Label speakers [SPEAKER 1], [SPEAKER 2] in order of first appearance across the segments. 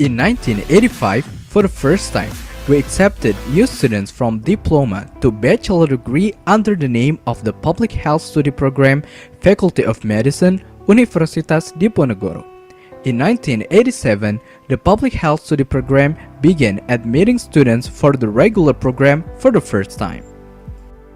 [SPEAKER 1] In 1985, for the first time, we accepted new students from diploma to bachelor degree under the name of the Public Health Study Program, Faculty of Medicine, Universitas DIponegoro. In 1987, the Public Health Study Program began admitting students for the regular program for the first time.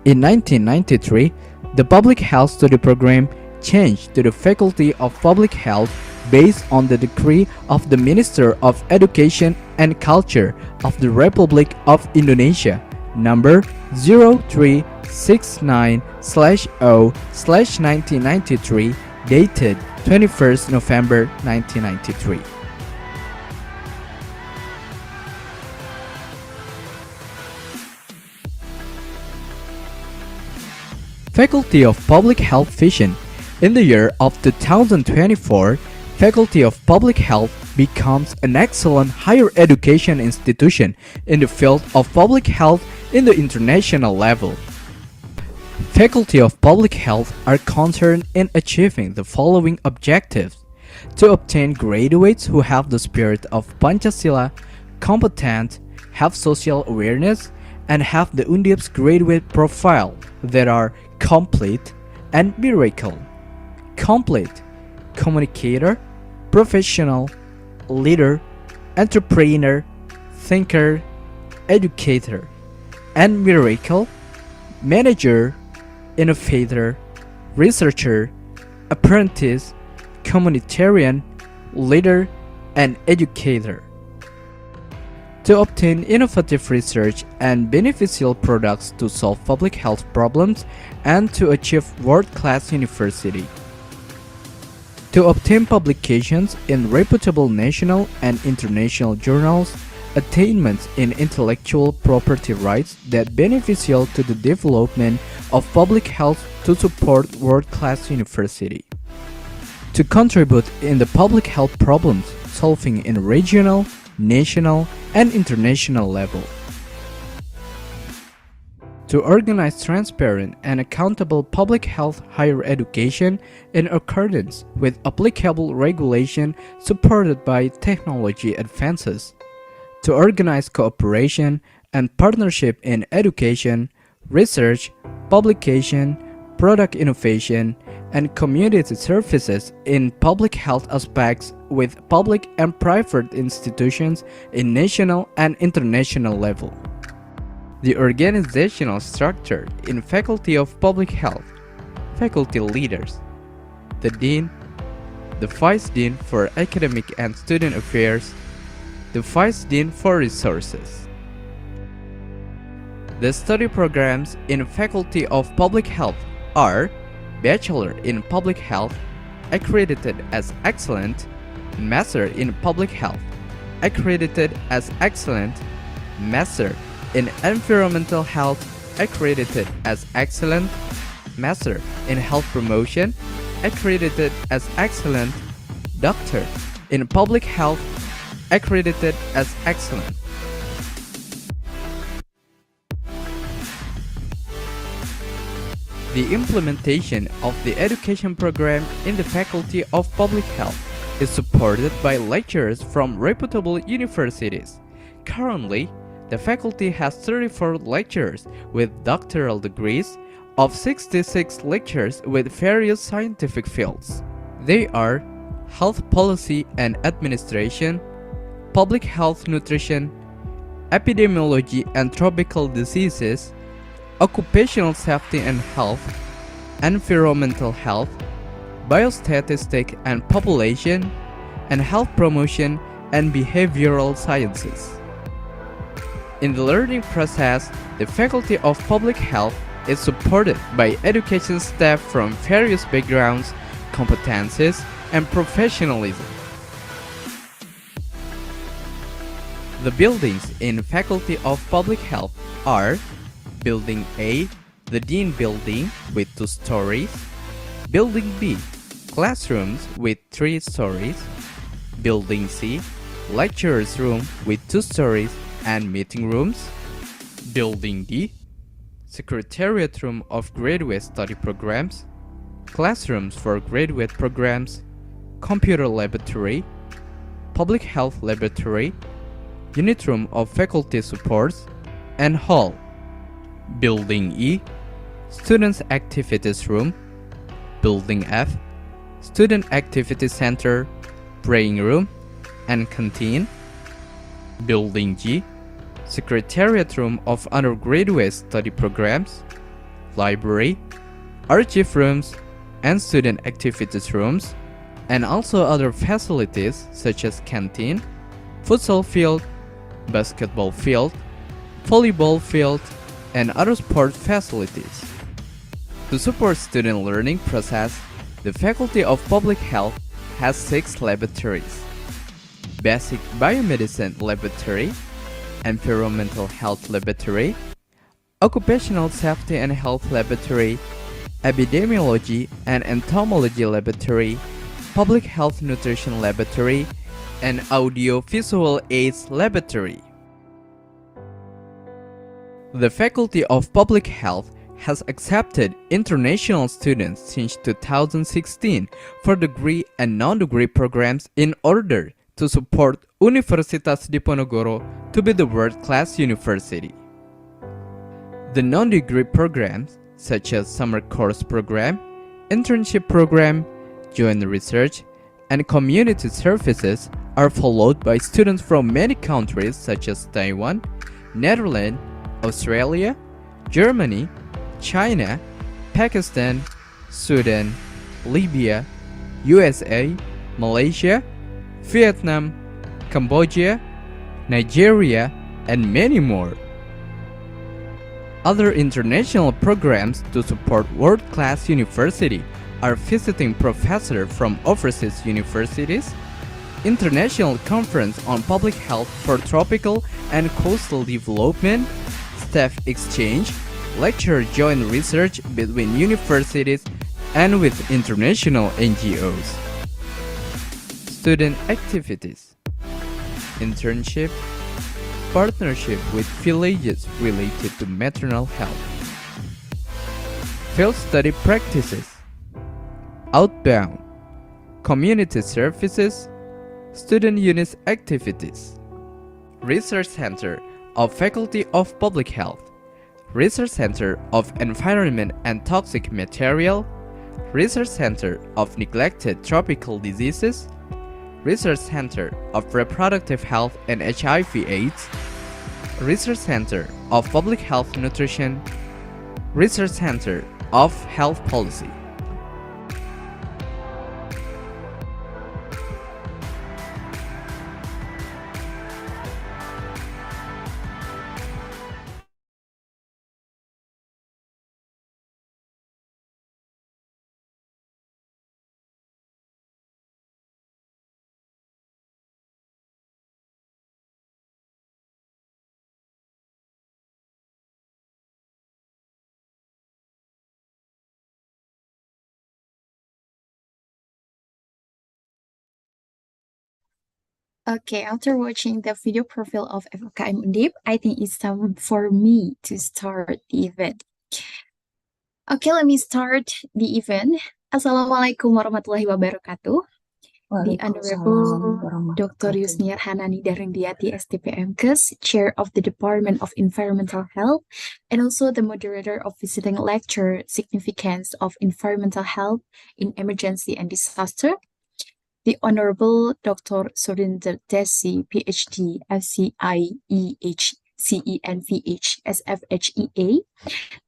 [SPEAKER 1] In 1993, the Public Health Study Program changed to the Faculty of Public Health based on the decree of the Minister of Education and Culture of the Republic of Indonesia, number 0369/0/1993, dated 21st November 1993. Faculty of Public Health Vision. In the year of 2024, Faculty of Public Health becomes an excellent higher education institution in the field of public health in the international level. Faculty of Public Health are concerned in achieving the following objectives: to obtain graduates who have the spirit of Pancasila, competent, have social awareness, and have the Undip's graduate profile that are complete and miracle. Complete: communicator, professional, leader, entrepreneur, thinker, educator, and miracle: manager, innovator, researcher, apprentice, communitarian, leader, and educator. To obtain innovative research and beneficial products to solve public health problems and to achieve world-class university. To obtain publications in reputable national and international journals, attainments in intellectual property rights that beneficial to the development of public health to support world-class university. To contribute in the public health problems solving in regional, national, and international level. To organize transparent and accountable public health higher education in accordance with applicable regulation supported by technology advances. To organize cooperation and partnership in education, research, publication, product innovation, and community services in public health aspects with public and private institutions in national and international level. The organizational structure in Faculty of Public Health. Faculty leaders: the Dean, the Vice Dean for Academic and Student Affairs, the Vice Dean for Resources. The study programs in Faculty of Public Health are Bachelor in Public Health, accredited as Excellent, Master in Public Health, accredited as Excellent, Master in Environmental Health, accredited as Excellent, Master in Health Promotion, accredited as Excellent, Doctor in Public Health, accredited as Excellent. The implementation of the education program in the Faculty of Public Health is supported by lecturers from reputable universities. Currently, the faculty has 34 lecturers with doctoral degrees of 66 lecturers with various scientific fields. They are Health Policy and Administration, Public Health Nutrition, Epidemiology and Tropical Diseases, Occupational Safety and Health, Environmental Health, Biostatistic and Population, and Health Promotion and Behavioral Sciences. In the learning process, the Faculty of Public Health is supported by education staff from various backgrounds, competencies, and professionalism. The buildings in Faculty of Public Health are Building A, the Dean Building with 2 stories, Building B, classrooms with 3 stories, Building C, lecturer's room with 2 stories and meeting rooms, Building D, secretariat room of graduate study programs, classrooms for graduate programs, computer laboratory, Public Health Laboratory, Unit Room of Faculty Supports, and Hall. Building E, Students Activities Room. Building F, Student Activity Center, Praying Room, and Canteen. Building G, Secretariat Room of Undergraduate Study Programs, Library, Archive Rooms, and Student Activities Rooms, and also other facilities such as canteen, futsal field, basketball field, volleyball field, and other sport facilities. To support student learning process, the Faculty of Public Health has 6 laboratories: Basic Biomedicine Laboratory, Environmental Health Laboratory, Occupational Safety and Health Laboratory, Epidemiology and Entomology Laboratory, Public Health Nutrition Laboratory, and Audio-Visual Aids Laboratory. The Faculty of Public Health has accepted international students since 2016 for degree and non-degree programs in order to support Universitas DIponegoro to be the world-class university. The non-degree programs, such as summer course program, internship program, joint research, and community services, are followed by students from many countries such as Taiwan, Netherlands, Australia, Germany, China, Pakistan, Sudan, Libya, USA, Malaysia, Vietnam, Cambodia, Nigeria, and many more. Other international programs to support world-class university are visiting professors from overseas universities, International Conference on Public Health for Tropical and Coastal Development, staff exchange, lecture joint research between universities and with international NGOs. Student activities, internship, partnership with villages related to maternal health, field study practices, outbound, community services, student units activities, Research Center of Faculty of Public Health, Research Center of Environment and Toxic Material, Research Center of Neglected Tropical Diseases, Research Center of Reproductive Health and HIV/AIDS, Research Center of Public Health Nutrition, Research Center of Health Policy.
[SPEAKER 2] Okay, after watching the video profile of FKM Undip, I think it's time for me to start the event. Okay, let me start the event. Assalamualaikum warahmatullahi wabarakatuh. The Honorable Dr. Yusniar Hanani Darindiati STP M.Kes, Chair of the Department of Environmental Health, and also the moderator of visiting lecture Significance of Environmental Health in Emergency and Disaster. The Honorable Dr. Surindar Kishen Dhesi, PhD, FCIEH, CENVH, SFHEA,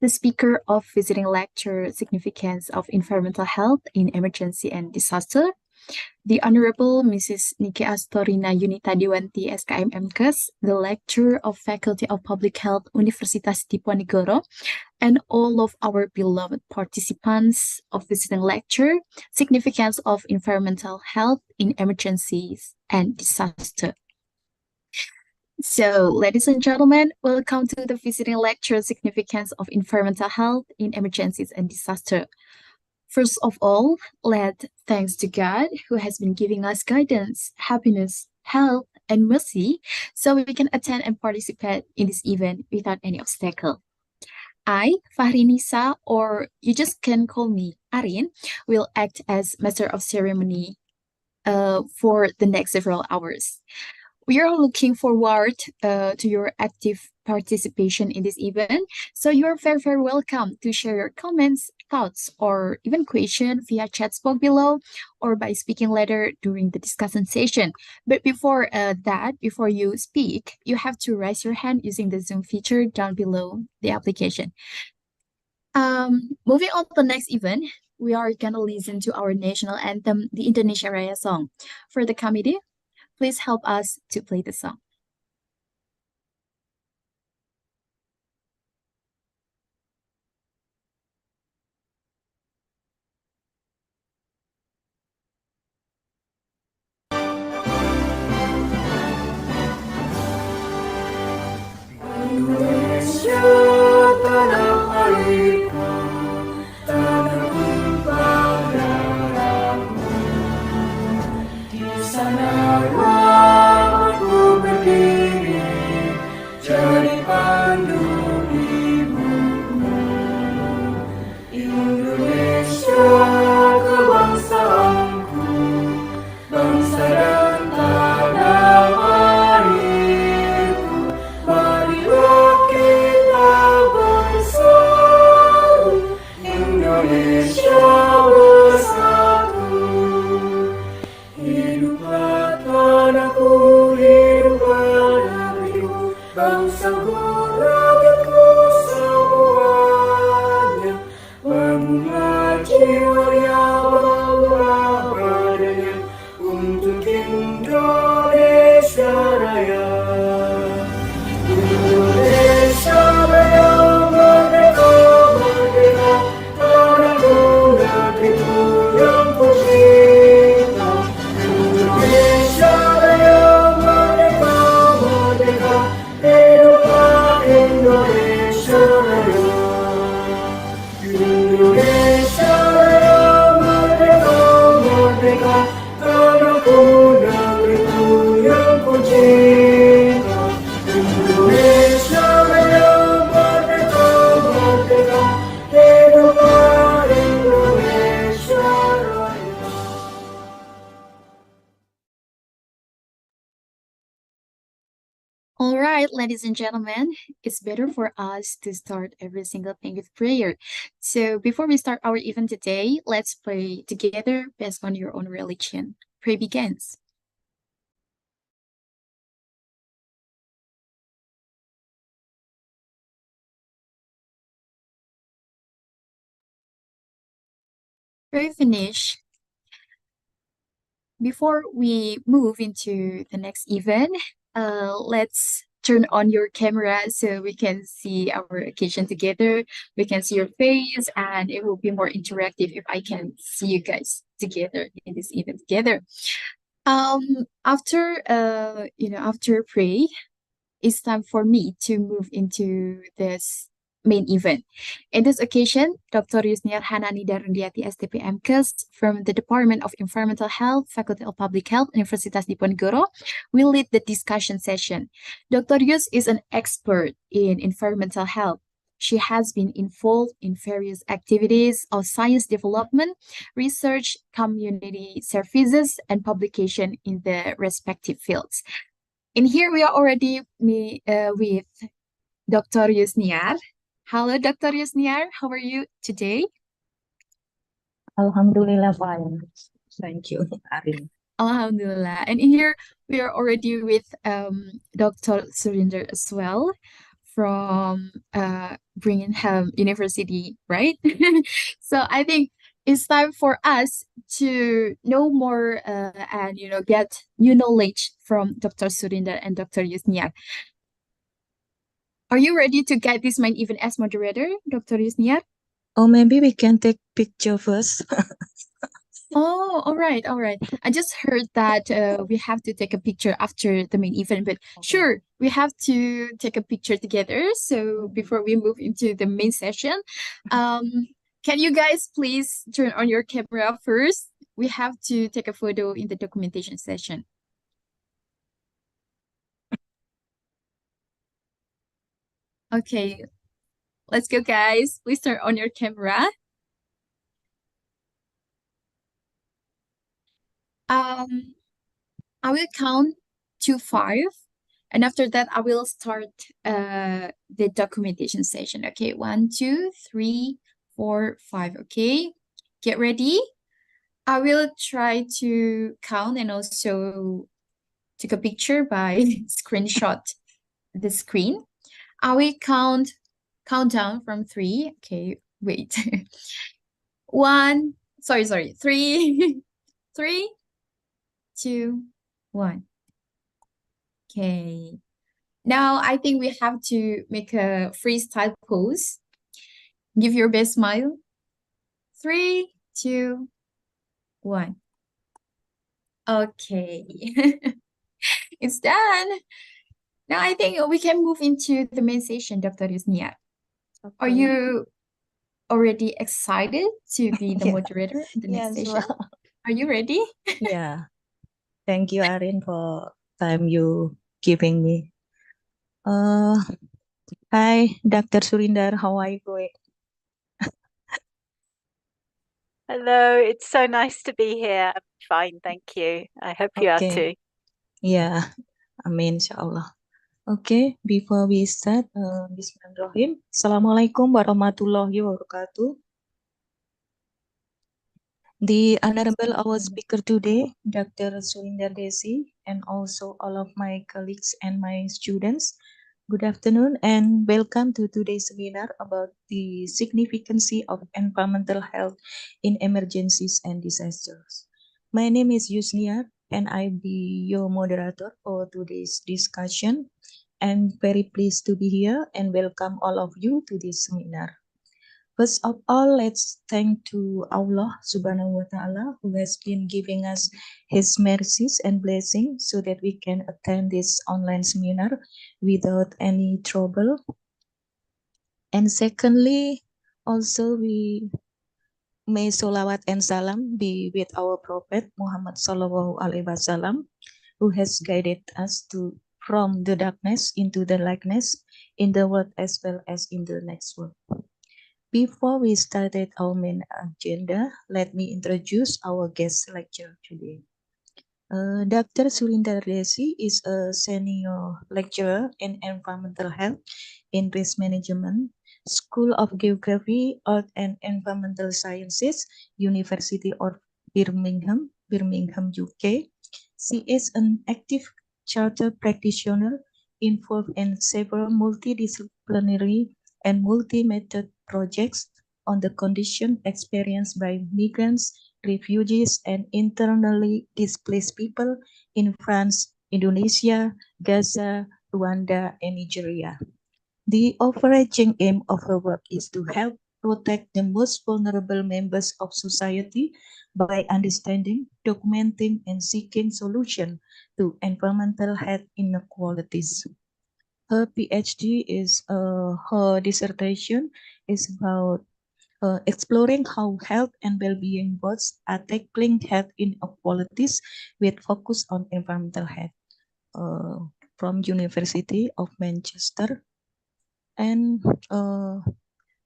[SPEAKER 2] the speaker of visiting lecture Significance of Environmental Health in Emergency and Disaster. The Honorable Mrs. Nike Astorina Yunita Dewanti, SKM M.Kes, the lecturer of Faculty of Public Health, Universitas DIponegoro, and all of our beloved participants of visiting lecture, Significance of Environmental Health in Emergencies and Disaster. So, ladies and gentlemen, welcome to the visiting lecture, Significance of Environmental Health in Emergencies and Disaster. First of all, let thanks to God who has been giving us guidance, happiness, health, and mercy so we can attend and participate in this event without any obstacle. I, Fahri Nisa, or you just can call me Arin, will act as Master of Ceremony for the next several hours. We are looking forward to your active participation in this event. So you are very, very welcome to share your comments, thoughts, or even question via chat box below or by speaking later during the discussion session. But before before you speak, you have to raise your hand using the Zoom feature down below the application. Moving on to the next event, we are gonna listen to our national anthem, the Indonesia Raya song. For the committee, please help us to play the song.
[SPEAKER 3] Indonesia tanah airku, tanah tumpah darahmu. Di sanalah aku berdiri, jadi pandu ibumu. Indonesia kebangsaanku, bangsa dan tanah airku. Marilah kita bersatu, Indonesia bersatu. Hiduplah tanahku, hiduplah negeriku, bangsaku, rakyatku semuanya. Bangunlah jiwanya, bangunlah badannya untuk Indonesia Raya. Indonesia Raya merdeka, merdeka, tanahku, negeriku yang ku cinta. Indonesia Raya merdeka, merdeka, hiduplah Indonesia Raya. Indonesia Raya merdeka, merdeka, tanahku, negeriku yang ku cinta. Indonesia Raya merdeka, merdeka, hiduplah Indonesia Raya.
[SPEAKER 2] All right, ladies and gentlemen, it's better for us to start every single thing with prayer. So before we start our event today, let's pray together based on your own religion. Pray begins. Pray finish. Before we move into the next event, let's turn on your camera so we can see our occasion together. We can see your face, and it will be more interactive if I can see you guys together in this event together. After after pray, it's time for me to move into this main event. In this occasion, Dr. Yusniar Hanani Darundiati STP M.Kes from the Department of Environmental Health, Faculty of Public Health, Universitas DIponegoro, will lead the discussion session. Dr. Yus is an expert in environmental health. She has been involved in various activities of science development, research, community services, and publication in the respective fields. And here we are already with Dr. Yusniar. Hello, Dr. Yusniar. How are you today?
[SPEAKER 4] Alhamdulillah fine. Thank you, Arin.
[SPEAKER 2] Alhamdulillah. And in here we are already with Dr. Surindar as well from Birmingham University, right? So I think it's time for us to know more and get new knowledge from Dr. Surindar and Dr. Yusniar. Are you ready to guide this main event as moderator, Dr. Yusniar?
[SPEAKER 4] Oh, maybe we can take picture first.
[SPEAKER 2] Oh, all right, all right. I just heard that we have to take a picture after the main event, but sure, we have to take a picture together. So before we move into the main session, can you guys please turn on your camera first? We have to take a photo in the documentation session. Okay, let's go, guys. Please turn on your camera. I will count to 5, and after that, I will start the documentation session. Okay, 1, 2, 3, 4, 5. Okay, get ready. I will try to count and also take a picture by screenshot the screen. I will count down from 3. Okay, wait. 1, sorry, 3, 3, 2, 1. Okay. Now I think we have to make a freestyle pose. Give your best smile. 3, 2, 1. Okay. It's done. Now I think we can move into the main session, Dr. Yusniar. Are
[SPEAKER 4] Okay.
[SPEAKER 2] you already excited to be the
[SPEAKER 4] Yeah.
[SPEAKER 2] moderator in the next
[SPEAKER 4] Yes,
[SPEAKER 2] session?
[SPEAKER 4] well,
[SPEAKER 2] Are you ready?
[SPEAKER 4] yeah. Thank you, Arin, for time you giving me. Hi, Dr. Surindar. How are you going?
[SPEAKER 5] Hello, it's so nice to be here. I'm fine, thank you. I hope you are too.
[SPEAKER 4] Yeah, amin, insyaAllah. Okay, before we start, Bismillahirrahmanirrahim. Assalamualaikum warahmatullahi wabarakatuh. The Honorable our speaker today, Dr. Surindar Desi, and also all of my colleagues and my students. Good afternoon and welcome to today's seminar about the significancy of environmental health in emergencies and disasters. My name is Yusniar and I'll be your moderator for today's discussion. I'm very pleased to be here and welcome all of you to this seminar. First of all, let's thank to Allah Subhanahu wa Ta'ala who has been giving us His mercies and blessings so that we can attend this online seminar without any trouble. And secondly, also we may salawat and salam be with our Prophet Muhammad Sallallahu Alaihi Wasallam who has guided us from the darkness into the lightness in the world as well as in the next world. Before we started our main agenda, let me introduce our guest lecturer today. Dr. Surindar Kishen is a senior lecturer in environmental health in risk management, School of Geography, Earth and Environmental Sciences, University of Birmingham, UK. She is an active chartered practitioner involved in several multidisciplinary and multi-method projects on the condition experienced by migrants, refugees, and internally displaced people in France, Indonesia, Gaza, Rwanda, and Nigeria. The overarching aim of her work is to help protect the most vulnerable members of society by understanding, documenting, and seeking solutions to environmental health inequalities. Her PhD her dissertation is about exploring how health and well-being boards are tackling health inequalities with focus on environmental health from University of Manchester. And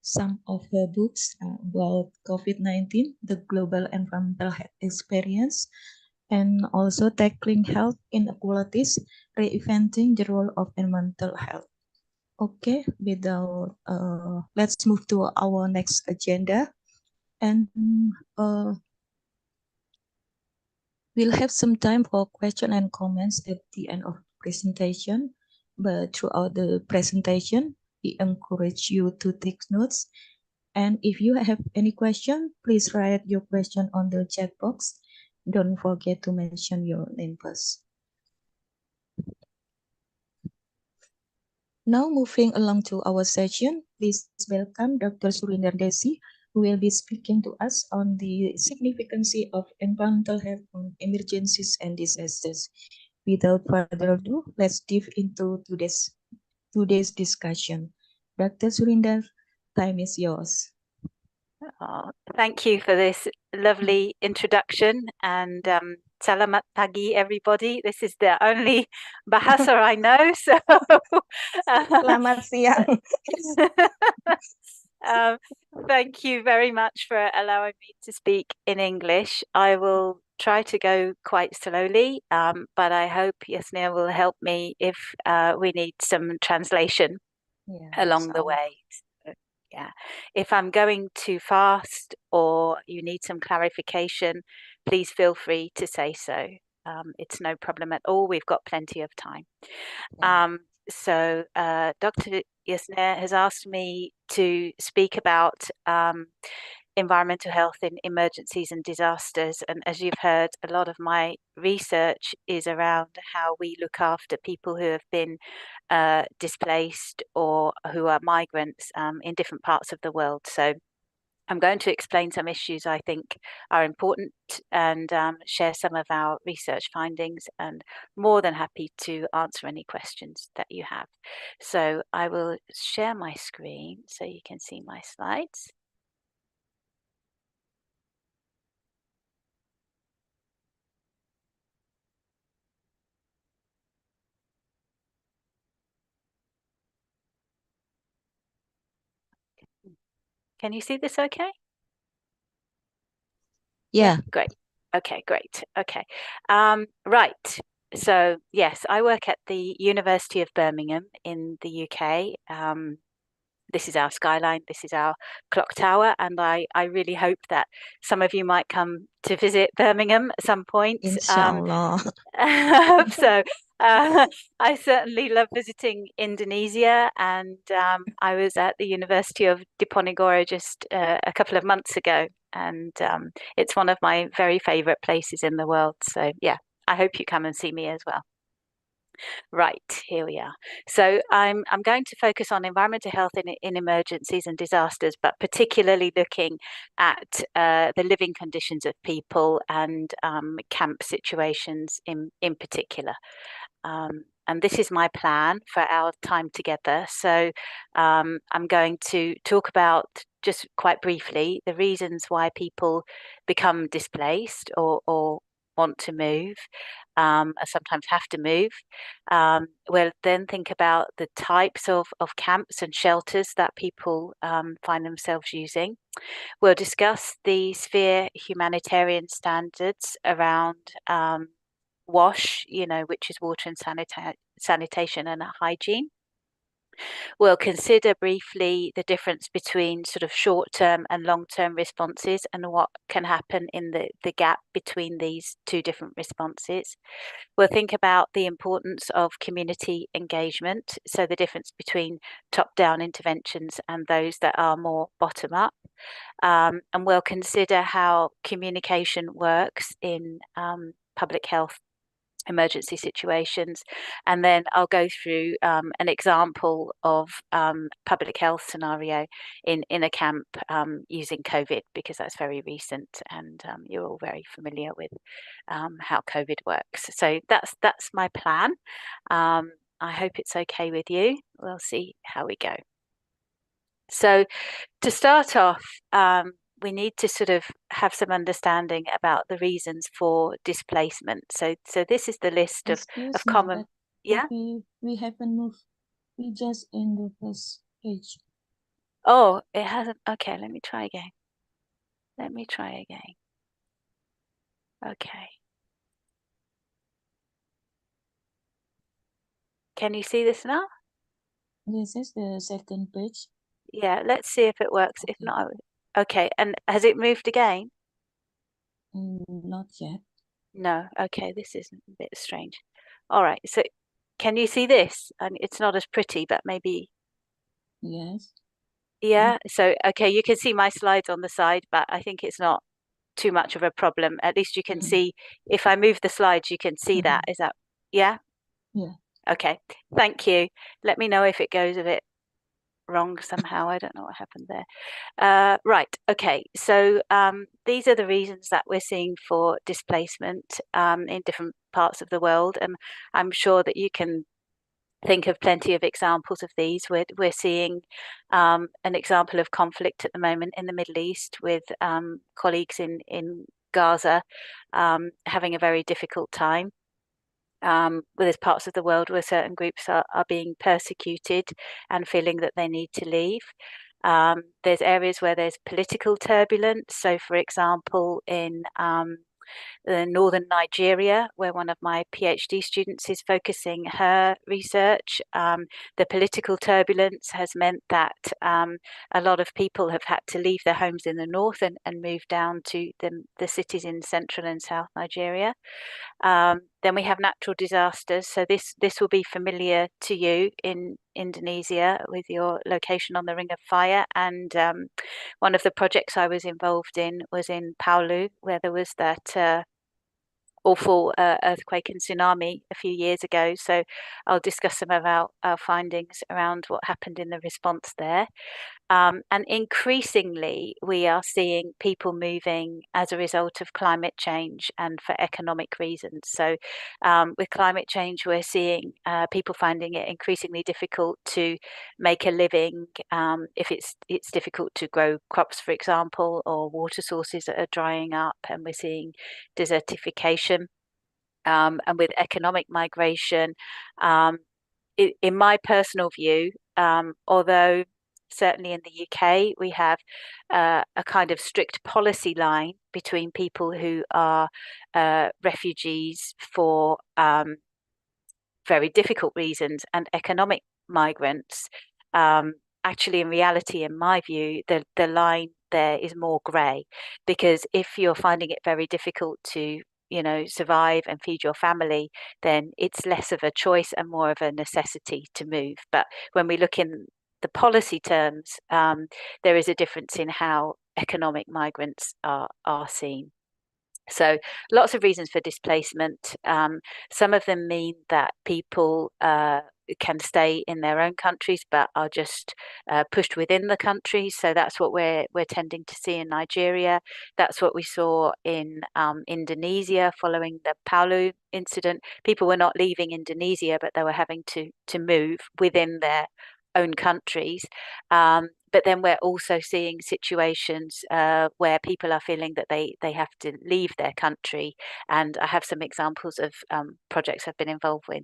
[SPEAKER 4] some of her books about COVID-19, the global environmental health experience, and also tackling health inequalities, reinventing the role of environmental health. Okay, let's move to our next agenda. And we'll have some time for questions and comments at the end of the presentation. But throughout the presentation, we encourage you to take notes. And if you have any question, please write your question on the chat box. Don't forget to mention your name first. Now moving along to our session, please welcome Dr. Surindar Desi, who will be speaking to us on the significancy of environmental health on emergencies and disasters. Without further ado, let's dive into today's discussion. Dr. Surindar, time is yours.
[SPEAKER 5] Thank you for this lovely introduction and selamat pagi, everybody. This is the only bahasa I know, so
[SPEAKER 4] Selamat siang.
[SPEAKER 5] Thank you very much for allowing me to speak in English. I will try to go quite slowly, but I hope Yusniar will help me if we need some translation along the way. So, yeah, if I'm going too fast or you need some clarification, please feel free to say so. It's no problem at all. We've got plenty of time. So Dr. Yusniar has asked me to speak about environmental health in emergencies and disasters. And as you've heard, a lot of my research is around how we look after people who have been displaced or who are migrants in different parts of the world. So I'm going to explain some issues I think are important and share some of our research findings, and more than happy to answer any questions that you have. So I will share my screen so you can see my slides. Can you see this okay?
[SPEAKER 4] Yeah.
[SPEAKER 5] Great. Okay, great. Okay. Right. So yes, I work at the University of Birmingham in the UK. This is our skyline, this is our clock tower, and I really hope that some of you might come to visit Birmingham at some point.
[SPEAKER 4] Inshallah.
[SPEAKER 5] So I certainly love visiting Indonesia, and I was at the University of DIponegoro just a couple of months ago, and it's one of my very favorite places in the world. So yeah, I hope you come and see me as well. Right, here we are. So I'm going to focus on environmental health in emergencies and disasters, but particularly looking at the living conditions of people and camp situations in particular. And this is my plan for our time together. So I'm going to talk about, just quite briefly, the reasons why people become displaced or want to move, sometimes have to move. We'll then think about the types of camps and shelters that people find themselves using. We'll discuss the SFHEA humanitarian standards around WASH, which is water and sanitation and hygiene. We'll consider briefly the difference between sort of short-term and long-term responses and what can happen in the gap between these two different responses. We'll think about the importance of community engagement, so the difference between top-down interventions and those that are more bottom-up. And we'll consider how communication works in public health emergency situations, and then I'll go through an example of public health scenario in a camp using COVID, because that's very recent and you're all very familiar with how COVID works. So that's my plan. I hope it's okay with you. We'll see how we go. So to start off, we need to sort of have some understanding about the reasons for displacement. So this is the list of common. Yeah.
[SPEAKER 4] We haven't moved. We just in the first page.
[SPEAKER 5] Oh, it hasn't. Okay, let me try again. Okay. Can you see this now?
[SPEAKER 4] This is the second page.
[SPEAKER 5] Yeah, let's see if it works.
[SPEAKER 4] Okay.
[SPEAKER 5] If not, okay. And has it moved again?
[SPEAKER 4] Not yet.
[SPEAKER 5] No. Okay, this is a bit strange. All right. So can you see this? And it's not as pretty, but maybe.
[SPEAKER 4] Yes.
[SPEAKER 5] Yeah. So, okay, you can see my slides on the side, but I think it's not too much of a problem. At least you can see, if I move the slides, you can see that. Is that, yeah?
[SPEAKER 4] Yeah.
[SPEAKER 5] Okay. Thank you. Let me know if it goes a bit wrong somehow. I don't know what happened there. Right. Okay. So these are the reasons that we're seeing for displacement in different parts of the world, and I'm sure that you can think of plenty of examples of these. We're seeing an example of conflict at the moment in the Middle East with colleagues in Gaza having a very difficult time. Where there's parts of the world where certain groups are being persecuted and feeling that they need to leave. There's areas where there's political turbulence. So, for example, in northern Nigeria, where one of my PhD students is focusing her research. The political turbulence has meant that a lot of people have had to leave their homes in the north and move down to the cities in central and south Nigeria. Then we have natural disasters. So this will be familiar to you in Indonesia with your location on the Ring of Fire. And one of the projects I was involved in was in Palu, where there was that awful earthquake and tsunami a few years ago. So I'll discuss some of our findings around what happened in the response there. And increasingly, we are seeing people moving as a result of climate change and for economic reasons. So with climate change, we're seeing people finding it increasingly difficult to make a living if it's difficult to grow crops, for example, or water sources that are drying up, and we're seeing desertification. And with economic migration, in my personal view, although certainly in the UK, we have a kind of strict policy line between people who are refugees for very difficult reasons and economic migrants. Actually, in reality, in my view, the line there is more grey, because if you're finding it very difficult to survive and feed your family, then it's less of a choice and more of a necessity to move. But when we look in the policy terms, there is a difference in how economic migrants are seen. So lots of reasons for displacement. Some of them mean that people can stay in their own countries but are just pushed within the countries. So that's what we're tending to see in Nigeria. That's what we saw in Indonesia following the Palu incident. People were not leaving Indonesia, but they were having to move within their own countries. But then we're also seeing situations where people are feeling that they have to leave their country. And I have some examples of projects I've been involved with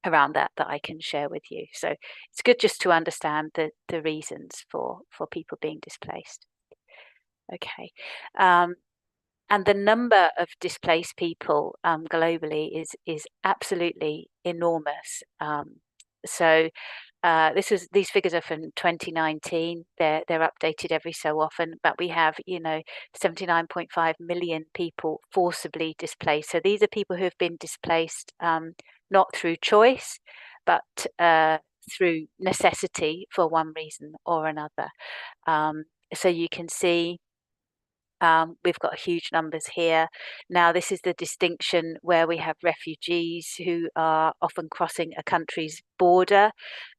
[SPEAKER 5] around that I can share with you. So it's good just to understand the reasons for people being displaced. Okay. And the number of displaced people globally is absolutely enormous. So these figures are from 2019. They're updated every so often, but we have 79.5 million people forcibly displaced. So these are people who have been displaced not through choice, but through necessity for one reason or another. So you can see we've got huge numbers here. Now, this is the distinction where we have refugees who are often crossing a country's border,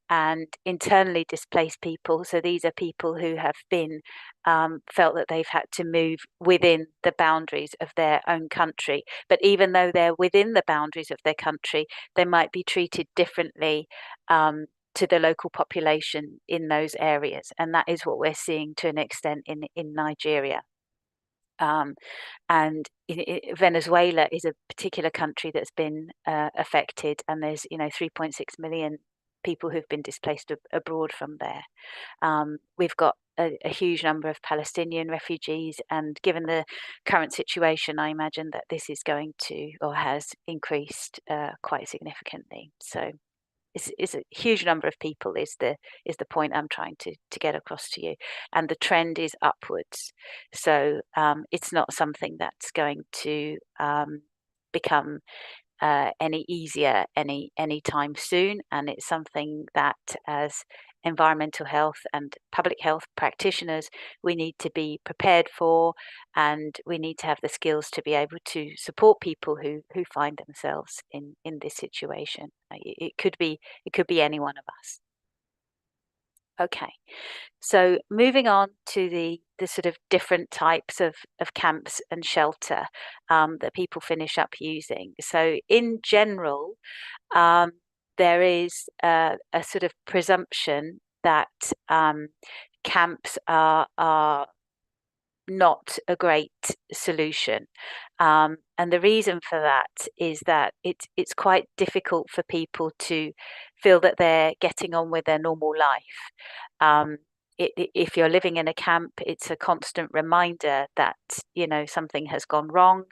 [SPEAKER 5] and internally displaced people. So these are people who have been felt that they've had to move within the boundaries of their own country. But even though they're within the boundaries of their country, they might be treated differently to the local population in those areas. And that is what we're seeing to an extent in Nigeria. And Venezuela is a particular country that's been affected, and there's 3.6 million people who've been displaced abroad from there. We've got a huge number of Palestinian refugees, and given the current situation, I imagine that this is going to or has increased quite significantly. So it's a huge number of people is the point I'm trying to get across to you, and the trend is upwards. So it's not something that's going to become any easier any time soon, and it's something that as environmental health and public health practitioners we need to be prepared for, and we need to have the skills to be able to support people who find themselves in this situation. It could be any one of us. Okay, so moving on to the sort of different types of camps and shelter that people finish up using. So in general, there is a sort of presumption that camps are not a great solution. And the reason for that is that it's quite difficult for people to feel that they're getting on with their normal life. if you're living in a camp, it's a constant reminder that, something has gone wrong,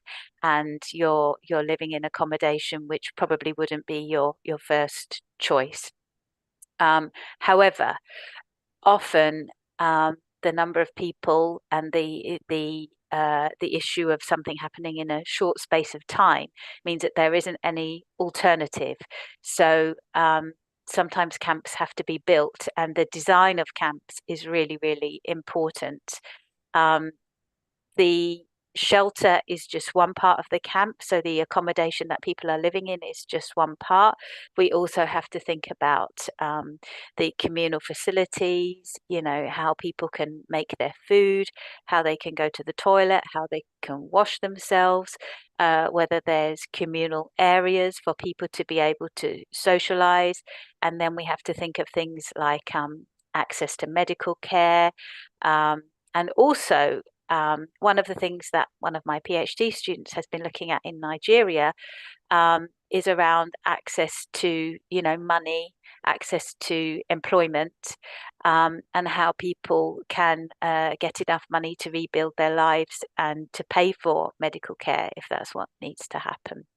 [SPEAKER 5] and you're living in accommodation which probably wouldn't be your first choice. However, often the number of people and the issue of something happening in a short space of time means that there isn't any alternative. So sometimes camps have to be built, and the design of camps is really, really important. The shelter is just one part of the camp, so the accommodation that people are living in is just one part. We also have to think about the communal facilities, how people can make their food, how they can go to the toilet, how they can wash themselves, whether there's communal areas for people to be able to socialize. And then we have to think of things like access to medical care, and also one of the things that one of my PhD students has been looking at in Nigeria is around access to, money, access to employment, and how people can get enough money to rebuild their lives and to pay for medical care if that's what needs to happen.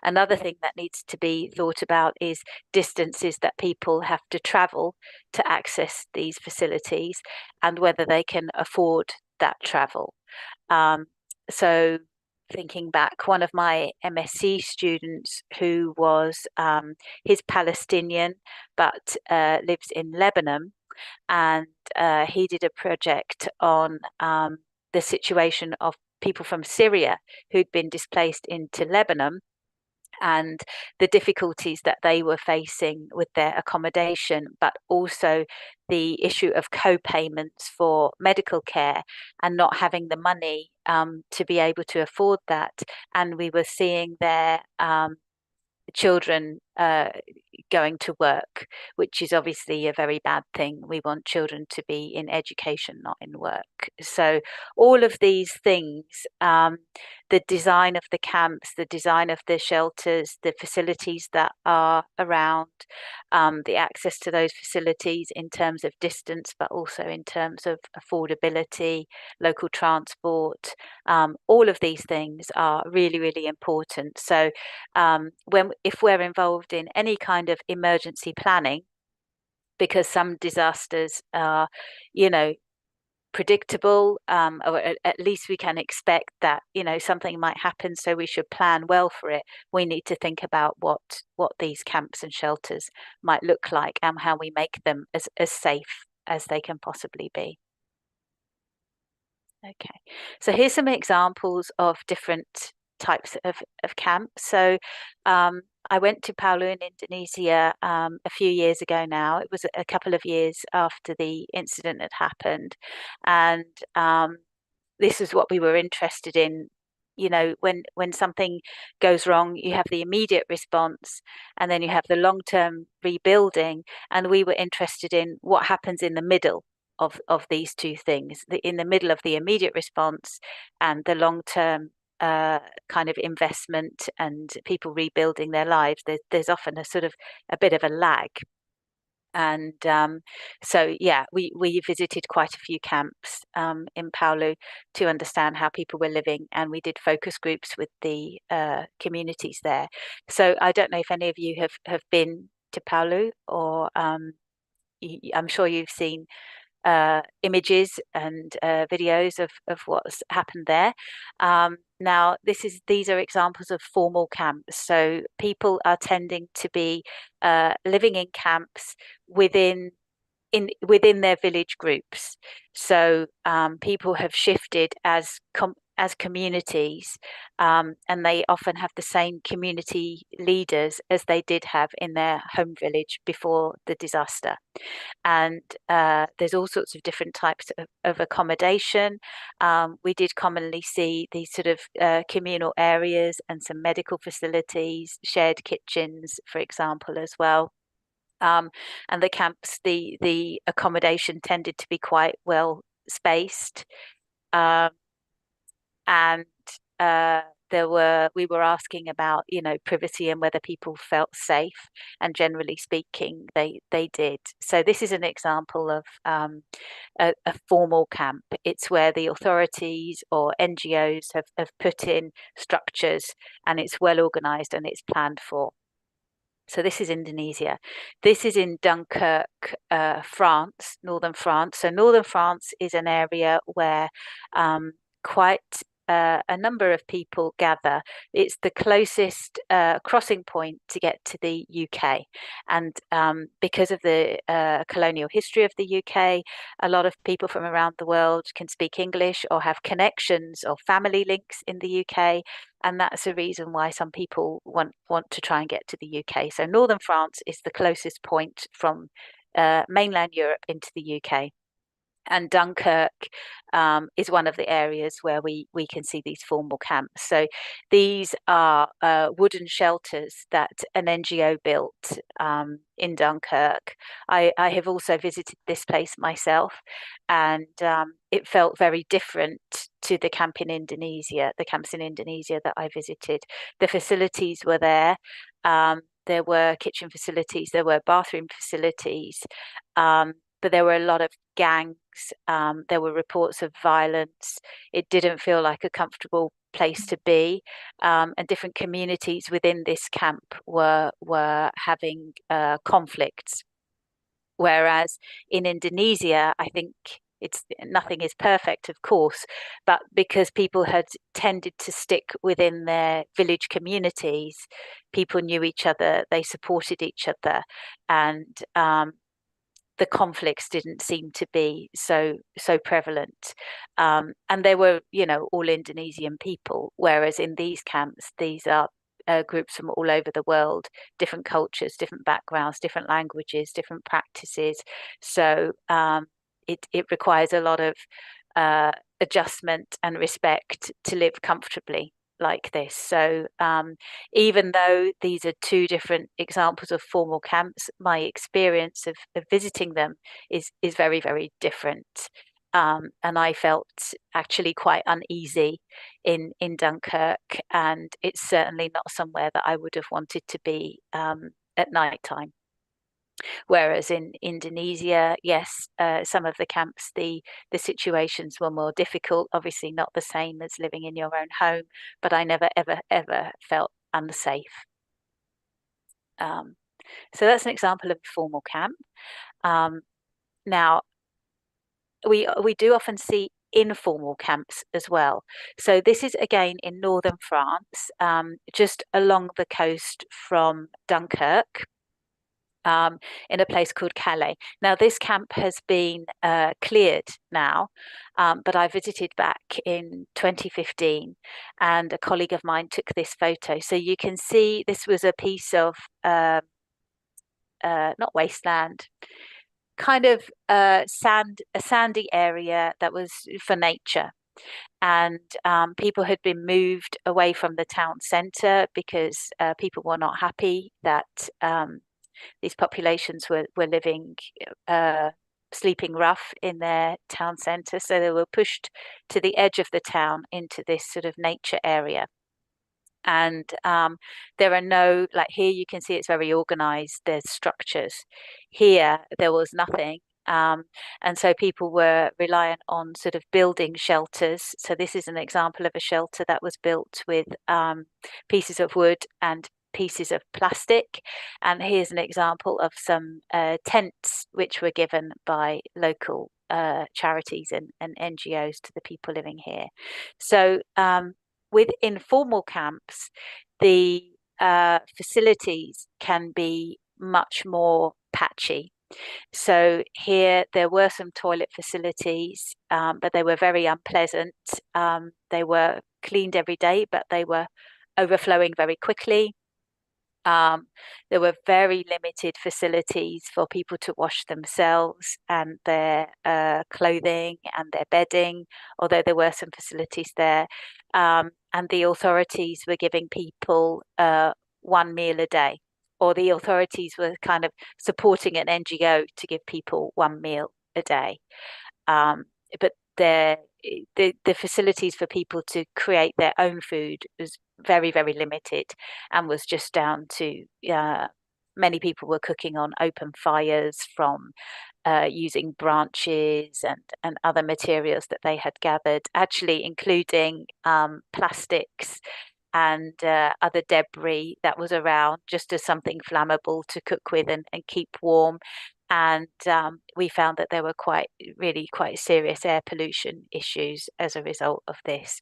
[SPEAKER 5] Another thing that needs to be thought about is distances that people have to travel to access these facilities, and whether they can afford that travel. So thinking back, one of my MSc students who was he's Palestinian but lives in Lebanon, and he did a project on the situation of people from Syria who'd been displaced into Lebanon, and the difficulties that they were facing with their accommodation, but also the issue of co-payments for medical care and not having the money to be able to afford that. And we were seeing their children going to work, which is obviously a very bad thing. We want children to be in education, not in work. So all of these things, the design of the camps, the design of the shelters, the facilities that are around, the access to those facilities in terms of distance, but also in terms of affordability, local transport, all of these things are really, really important. So if we're involved in any kind of emergency planning, because some disasters are, predictable, or at least we can expect that, something might happen, so we should plan well for it. We need to think about what these camps and shelters might look like and how we make them as safe as they can possibly be. Okay, so here's some examples of different types of camps. So I went to Palu in Indonesia a few years ago now. It was a couple of years after the incident had happened. And this is what we were interested in. When something goes wrong, you have the immediate response, and then you have the long-term rebuilding. And we were interested in what happens in the middle of these two things, in the middle of the immediate response and the long-term kind of investment and people rebuilding their lives. There's often a bit of a lag. And so, yeah, we visited quite a few camps in Palu to understand how people were living, and we did focus groups with the communities there. So I don't know if any of you have been to Palu, or I'm sure you've seen images and videos of what's happened there. Now, these are examples of formal camps. So people are tending to be living in camps within their village groups. So people have shifted as communities, and they often have the same community leaders as they did have in their home village before the disaster. And there's all sorts of different types of accommodation. We did commonly see these communal areas and some medical facilities, shared kitchens, for example, as well. And the camps, the accommodation tended to be quite well spaced. And we were asking about, privacy and whether people felt safe, and generally speaking, they did. So this is an example of a formal camp. It's where the authorities or NGOs have put in structures, and it's well organized and it's planned for. So this is Indonesia. This is in Dunkirk, France, northern France. So northern France is an area where quite a number of people gather. It's the closest crossing point to get to the UK. And because of the colonial history of the UK, a lot of people from around the world can speak English or have connections or family links in the UK. And that's the reason why some people want to try and get to the UK. So northern France is the closest point from mainland Europe into the UK. And Dunkirk is one of the areas where we can see these formal camps. So these are wooden shelters that an NGO built in Dunkirk. I have also visited this place myself, and it felt very different to the camps in Indonesia that I visited. The facilities were there. There were kitchen facilities, there were bathroom facilities, but there were a lot of gangs. There were reports of violence. It didn't feel like a comfortable place to be, and different communities within this camp were having conflicts. Whereas in Indonesia, I think nothing is perfect, of course, but because people had tended to stick within their village communities, people knew each other, they supported each other, and the conflicts didn't seem to be so prevalent, and they were, all Indonesian people. Whereas in these camps, these are groups from all over the world, different cultures, different backgrounds, different languages, different practices. So it requires a lot of adjustment and respect to live comfortably like this. So even though these are two different examples of formal camps, my experience of visiting them is very, very different. And I felt actually quite uneasy in Dunkirk, and it's certainly not somewhere that I would have wanted to be at night time. Whereas in Indonesia, yes, some of the camps, the situations were more difficult, obviously not the same as living in your own home, but I never, ever felt unsafe. So that's an example of a formal camp. Now, we do often see informal camps as well. So this is again in northern France, just along the coast from Dunkirk, in a place called Calais. Now, this camp has been cleared now, but I visited back in 2015, and a colleague of mine took this photo. So you can see this was a piece of not wasteland, kind of a sandy area that was for nature. And people had been moved away from the town centre because people were not happy that these populations were living, sleeping rough in their town centre. So they were pushed to the edge of the town into this sort of nature area. And there are no, like here you can see it's very organized, there's structures. Here there was nothing. And so people were reliant on sort of building shelters. So this is an example of a shelter that was built with pieces of wood and pieces of plastic. And here's an example of some tents which were given by local charities and NGOs to the people living here. So with informal camps, the facilities can be much more patchy. So here there were some toilet facilities, but they were very unpleasant. They were cleaned every day, but they were overflowing very quickly. There were very limited facilities for people to wash themselves and their clothing and their bedding, although there were some facilities there. And the authorities were giving people one meal a day, or the authorities were kind of supporting an NGO to give people one meal a day. But the facilities for people to create their own food was very, very limited, and was just down to many people were cooking on open fires from using branches and other materials that they had gathered, actually including plastics and other debris that was around, just as something flammable to cook with and keep warm. And we found that there were really quite serious air pollution issues as a result of this.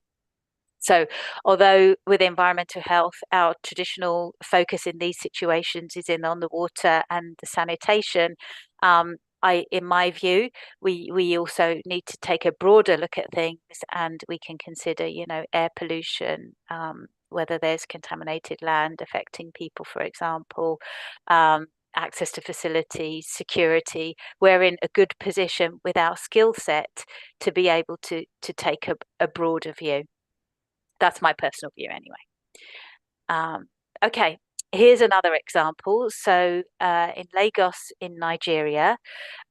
[SPEAKER 5] So although with environmental health, our traditional focus in these situations is on the water and the sanitation, in my view, we also need to take a broader look at things, and we can consider, air pollution, whether there's contaminated land affecting people, for example, access to facilities, security. We're in a good position with our skill set to be able to take a broader view. That's my personal view anyway. Okay, here's another example. So in Lagos in Nigeria,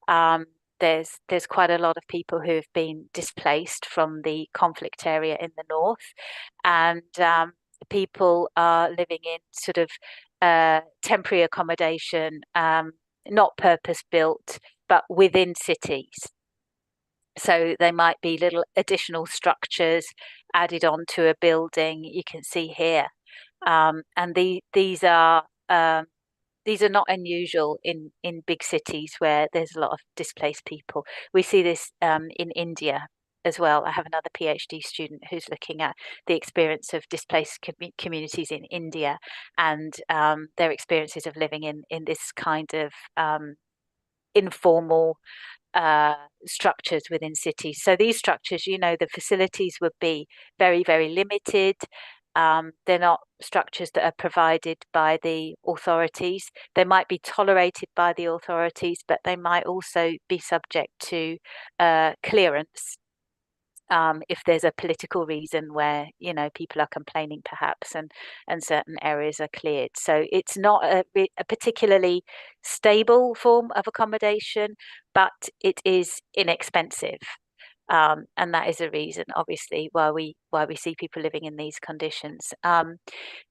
[SPEAKER 5] there's quite a lot of people who have been displaced from the conflict area in the north, and people are living in sort of temporary accommodation, not purpose-built, but within cities. So they might be little additional structures added onto a building. You can see here, and these are not unusual in big cities where there's a lot of displaced people. We see this in India as well. I have another PhD student who's looking at the experience of displaced communities in India, and their experiences of living in this kind of informal structures within cities. So these structures, the facilities would be very, very limited. They're not structures that are provided by the authorities. They might be tolerated by the authorities, but they might also be subject to clearance if there's a political reason where people are complaining perhaps, and certain areas are cleared. So it's not a particularly stable form of accommodation, but it is inexpensive, and that is a reason obviously why we see people living in these conditions.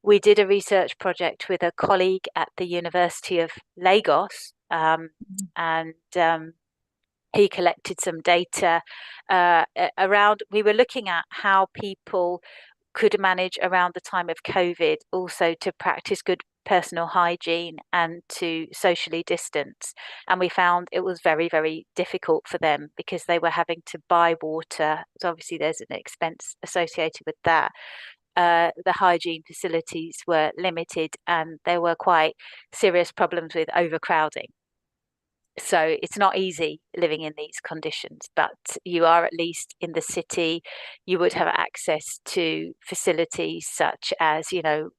[SPEAKER 5] We did a research project with a colleague at the University of Lagos, and he collected some data around. We were looking at how people could manage around the time of COVID also to practice good personal hygiene and to socially distance. And we found it was very, very difficult for them because they were having to buy water. So obviously there's an expense associated with that. The hygiene facilities were limited, and there were quite serious problems with overcrowding. So it's not easy living in these conditions, but you are at least in the city. You would have access to facilities such as,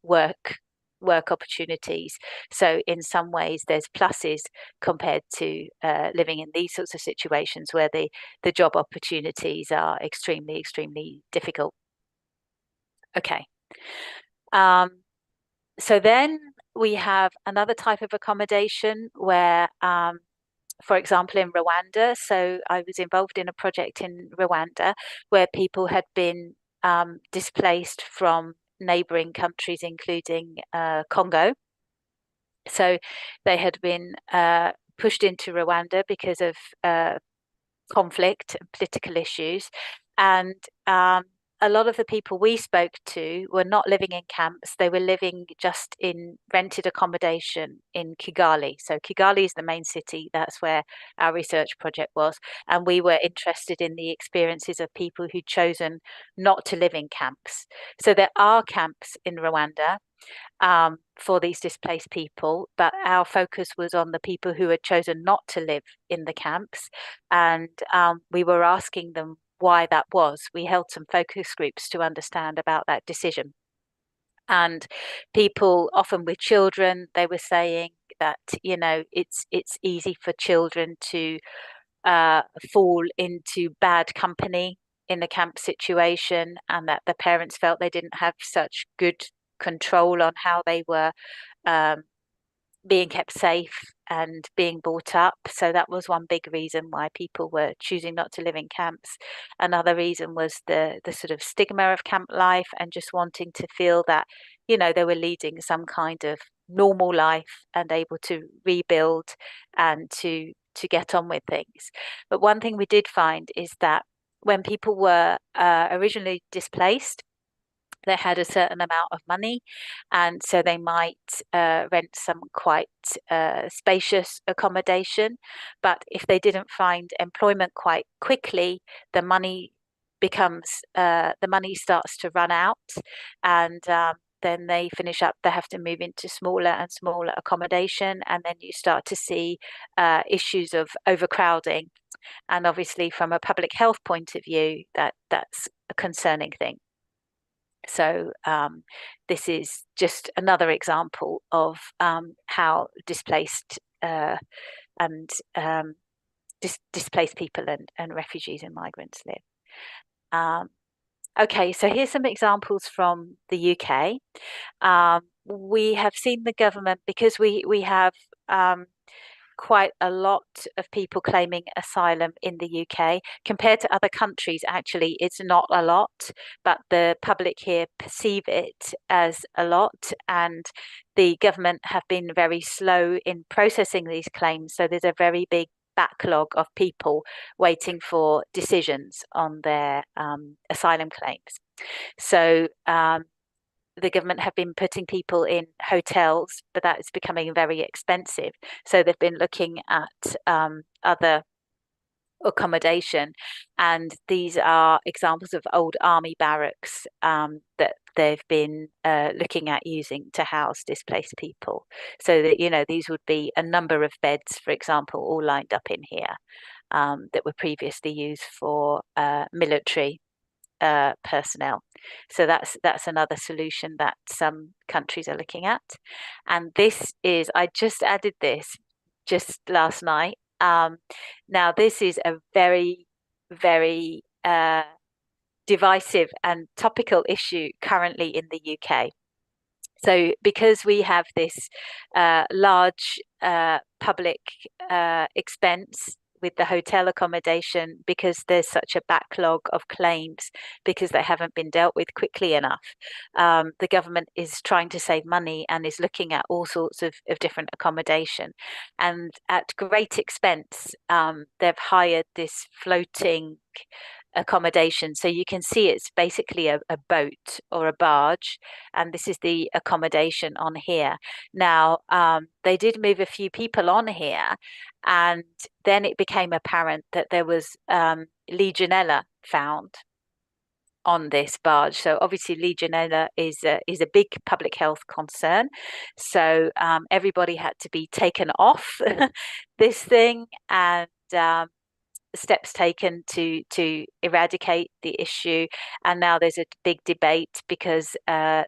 [SPEAKER 5] work opportunities. So in some ways, there's pluses compared to living in these sorts of situations where the job opportunities are extremely, extremely difficult. Okay. So then we have another type of accommodation where for example, in Rwanda. So I was involved in a project in Rwanda where people had been displaced from neighboring countries, including Congo. So they had been pushed into Rwanda because of conflict and political issues. And a lot of the people we spoke to were not living in camps. They were living just in rented accommodation in Kigali. So Kigali is the main city. That's where our research project was. And we were interested in the experiences of people who'd chosen not to live in camps. So there are camps in Rwanda for these displaced people, but our focus was on the people who had chosen not to live in the camps. And we were asking them why that was. We held some focus groups to understand about that decision. And people, often with children, they were saying that, it's easy for children to fall into bad company in the camp situation, and that the parents felt they didn't have such good control on how they were being kept safe and being brought up. So that was one big reason why people were choosing not to live in camps. Another reason was the sort of stigma of camp life and just wanting to feel that, you know, they were leading some kind of normal life and able to rebuild and to get on with things. But one thing we did find is that when people were originally displaced, they had a certain amount of money, and so they might rent some quite spacious accommodation. But if they didn't find employment quite quickly, the money starts to run out, and then they finish up. They have to move into smaller and smaller accommodation, and then you start to see issues of overcrowding. And obviously, from a public health point of view, that's a concerning thing. So this is just another example of how displaced and displaced people and refugees and migrants live. Okay, so here's some examples from the UK. We have seen the government, because we have quite a lot of people claiming asylum in the UK. Compared to other countries, actually, it's not a lot, but the public here perceive it as a lot, and the government have been very slow in processing these claims. So there's a very big backlog of people waiting for decisions on their asylum claims. So the government have been putting people in hotels, but that is becoming very expensive. So they've been looking at other accommodation, and these are examples of old army barracks that they've been looking at using to house displaced people. So that, you know, these would be a number of beds, for example, all lined up in here that were previously used for military personnel. So that's another solution that some countries are looking at. And this is, I just added this just last night. Now this is a very, very divisive and topical issue currently in the UK. So because we have this large public expense with the hotel accommodation, because there's such a backlog of claims because they haven't been dealt with quickly enough, the government is trying to save money and is looking at all sorts of different accommodation. And at great expense, they've hired this floating accommodation. So you can see it's basically a boat or a barge, and this is the accommodation on here. Now, they did move a few people on here, and then it became apparent that there was Legionella found on this barge. So obviously Legionella is a big public health concern. So everybody had to be taken off this thing, and steps taken to eradicate the issue. And now there's a big debate because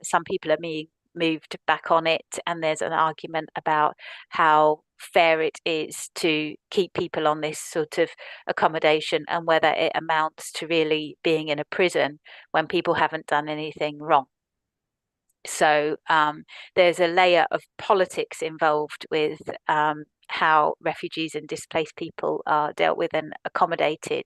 [SPEAKER 5] some people are being moved back on it, and there's an argument about how fair it is to keep people on this sort of accommodation and whether it amounts to really being in a prison when people haven't done anything wrong. So there's a layer of politics involved with how refugees and displaced people are dealt with and accommodated,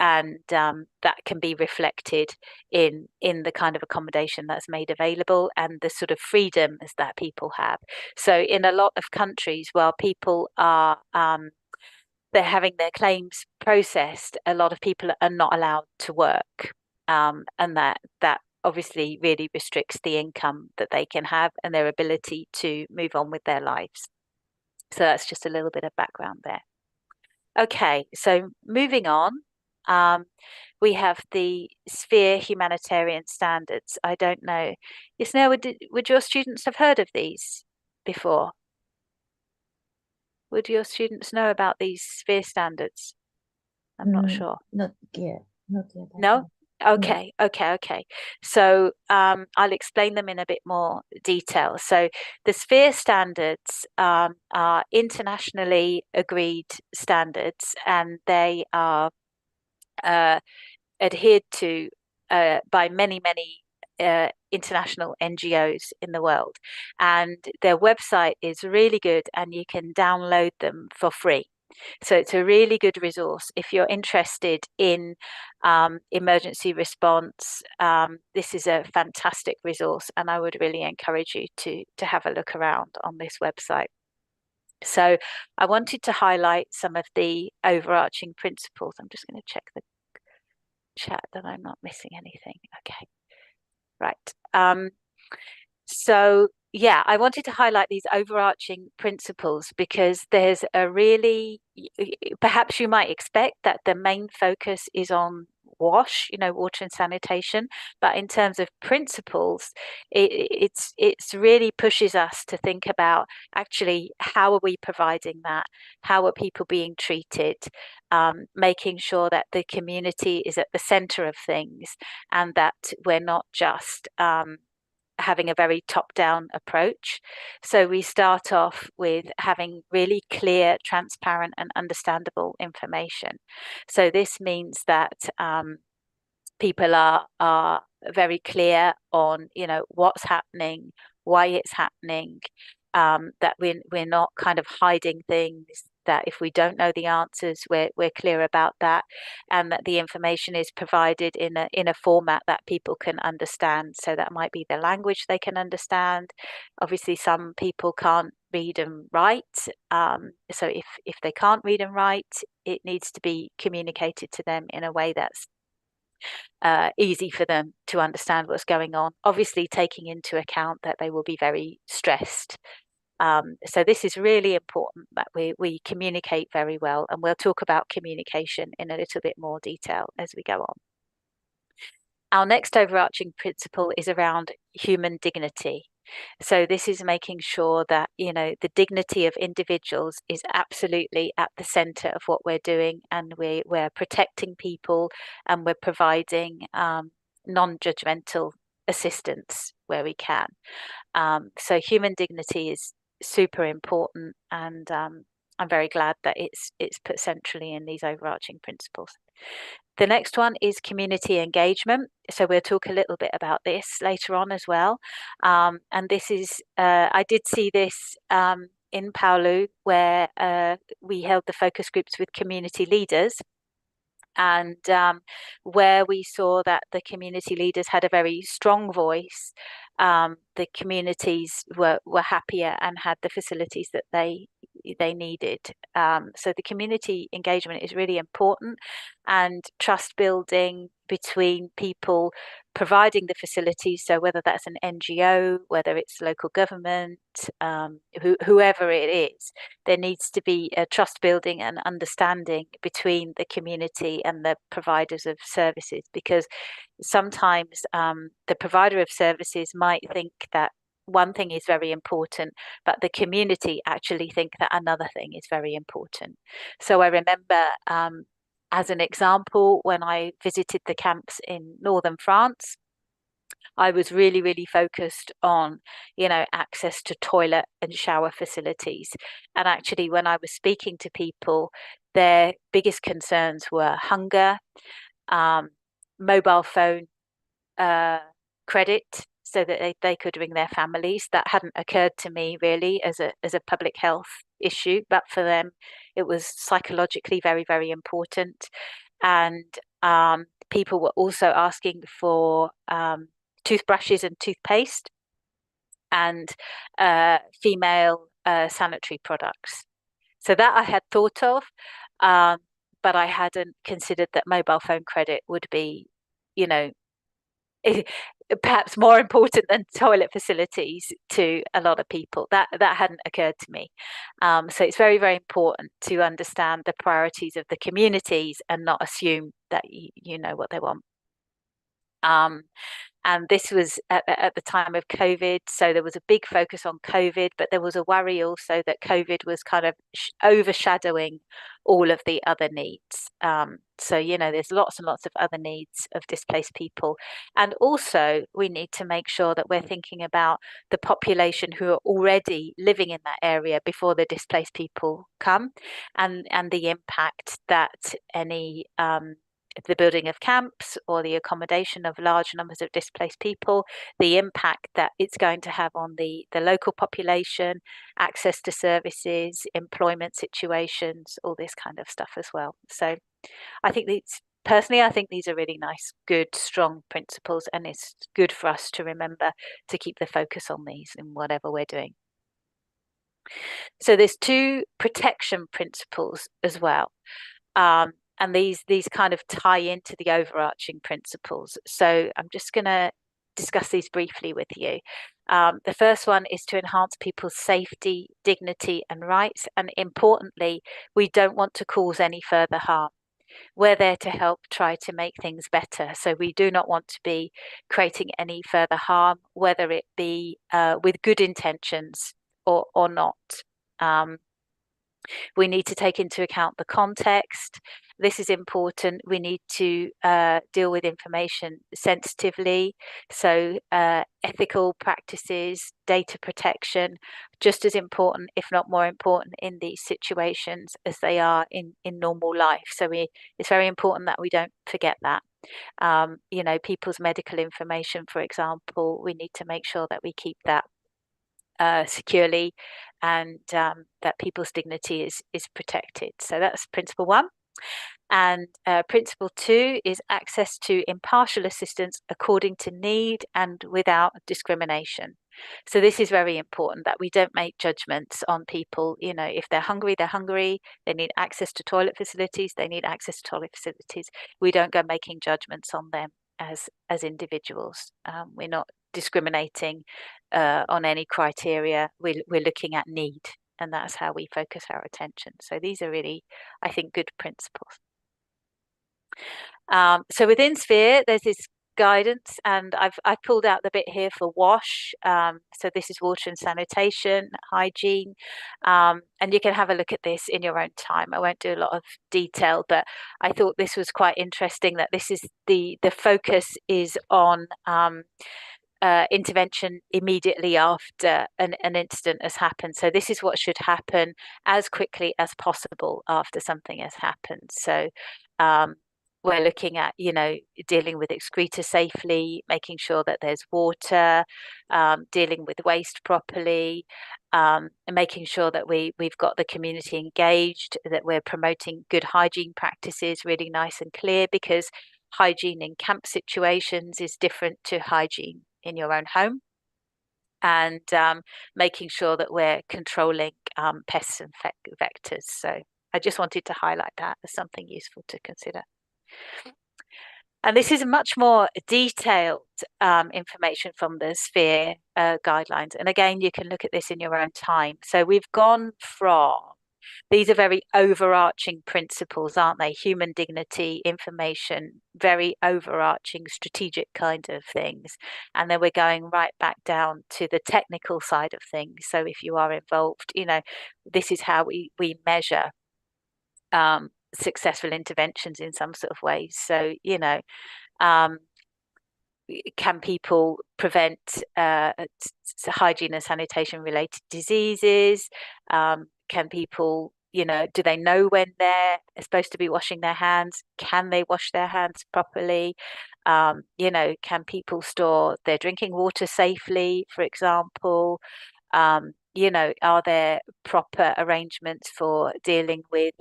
[SPEAKER 5] and that can be reflected in the kind of accommodation that's made available and the sort of freedoms that people have. So in a lot of countries, while people are they're having their claims processed, a lot of people are not allowed to work, and that obviously really restricts the income that they can have and their ability to move on with their lives. So that's just a little bit of background there. Okay, so moving on, we have the SFHEA humanitarian standards. I don't know, Yusniar, would your students have heard of these before? Would your students know about these SFHEA standards? I'm not sure.
[SPEAKER 4] Not yet.
[SPEAKER 5] No? Okay. So I'll explain them in a bit more detail. So the SFHEA standards are internationally agreed standards, and they are adhered to by many international NGOs in the world, and their website is really good, and you can download them for free. So it's a really good resource if you're interested in emergency response. This is a fantastic resource, and I would really encourage you to have a look around on this website. So I wanted to highlight some of the overarching principles. I'm just going to check the chat that I'm not missing anything. Okay, right. So yeah, I wanted to highlight these overarching principles because there's a really, perhaps you might expect that the main focus is on WASH, water and sanitation, but in terms of principles, it's really pushes us to think about actually how are we providing that, how are people being treated, making sure that the community is at the center of things, and that we're not just having a very top-down approach. So we start off with having really clear, transparent, and understandable information. So this means that people are very clear on, what's happening, why it's happening, that we're not kind of hiding things, that if we don't know the answers, we're clear about that, and that the information is provided in a format that people can understand. So that might be the language they can understand. Obviously, some people can't read and write. So if they can't read and write, it needs to be communicated to them in a way that's easy for them to understand what's going on, obviously taking into account that they will be very stressed. So this is really important that we communicate very well, and we'll talk about communication in a little bit more detail as we go on. Our next overarching principle is around human dignity. So this is making sure that, the dignity of individuals is absolutely at the center of what we're doing, and we're protecting people, and we're providing non-judgmental assistance where we can. So human dignity is super important, and I'm very glad that it's put centrally in these overarching principles. The next one is community engagement. So we'll talk a little bit about this later on as well. And this is, I did see this in Paulu, where we held the focus groups with community leaders, and where we saw that the community leaders had a very strong voice. The communities were happier and had the facilities that they needed. So the community engagement is really important, and trust building between people providing the facilities. So whether that's an NGO, whether it's local government, whoever it is, there needs to be a trust building and understanding between the community and the providers of services, because sometimes the provider of services might think that one thing is very important, but the community actually think that another thing is very important. So I remember, as an example, when I visited the camps in northern France, I was really, really focused on, access to toilet and shower facilities. And actually, when I was speaking to people, their biggest concerns were hunger, mobile phone credit, so that they could ring their families. That hadn't occurred to me really as a public health issue, but for them, it was psychologically very, very important. And people were also asking for toothbrushes and toothpaste, and female sanitary products. So that I had thought of, but I hadn't considered that mobile phone credit would be, perhaps more important than toilet facilities to a lot of people. That hadn't occurred to me. So it's very, very important to understand the priorities of the communities and not assume that you know what they want. And this was at the time of COVID, so there was a big focus on COVID, but there was a worry also that COVID was kind of overshadowing all of the other needs. So, there's lots and lots of other needs of displaced people. And also, we need to make sure that we're thinking about the population who are already living in that area before the displaced people come, and the impact that any the building of camps or the accommodation of large numbers of displaced people, the impact that it's going to have on the local population, access to services, employment situations, all this kind of stuff as well. So I think I think these are really nice, good, strong principles, and it's good for us to remember to keep the focus on these in whatever we're doing. So there's 2 protection principles as well. And these kind of tie into the overarching principles. So I'm just going to discuss these briefly with you. The first one is to enhance people's safety, dignity, and rights. And importantly, we don't want to cause any further harm. We're there to help try to make things better. So we do not want to be creating any further harm, whether it be with good intentions or not. We need to take into account the context. This is important. We need to deal with information sensitively. So ethical practices, data protection, just as important, if not more important, in these situations as they are in normal life. So it's very important that we don't forget that. People's medical information, for example, we need to make sure that we keep that securely, and that people's dignity is protected. So that's principle 1. And principle 2 is access to impartial assistance according to need and without discrimination. So this is very important, that we don't make judgments on people. If they're hungry, they're hungry. They need access to toilet facilities. They need access to toilet facilities. We don't go making judgments on them as individuals. We're not discriminating on any criteria. We're looking at need, and that's how we focus our attention. So these are really, I think, good principles. So within SFHEA, there's this guidance, and I've pulled out the bit here for WASH. So this is water and sanitation, hygiene, and you can have a look at this in your own time. I won't do a lot of detail, but I thought this was quite interesting, that this is the focus is on intervention immediately after an incident has happened. So this is what should happen as quickly as possible after something has happened. So we're looking at, dealing with excreta safely, making sure that there's water, dealing with waste properly, and making sure that we've got the community engaged, that we're promoting good hygiene practices, really nice and clear, because hygiene in camp situations is different to hygiene in your own home, and making sure that we're controlling pests and vectors. So I just wanted to highlight that as something useful to consider. And this is much more detailed information from the SFHEA guidelines. And again, you can look at this in your own time. So we've gone from, these are very overarching principles, aren't they? Human dignity, information, very overarching strategic kind of things. And then we're going right back down to the technical side of things. So if you are involved, this is how we measure successful interventions in some sort of ways. So, can people prevent hygiene and sanitation related diseases? Can people, do they know when they're supposed to be washing their hands? Can they wash their hands properly? Can people store their drinking water safely, for example? Are there proper arrangements for dealing with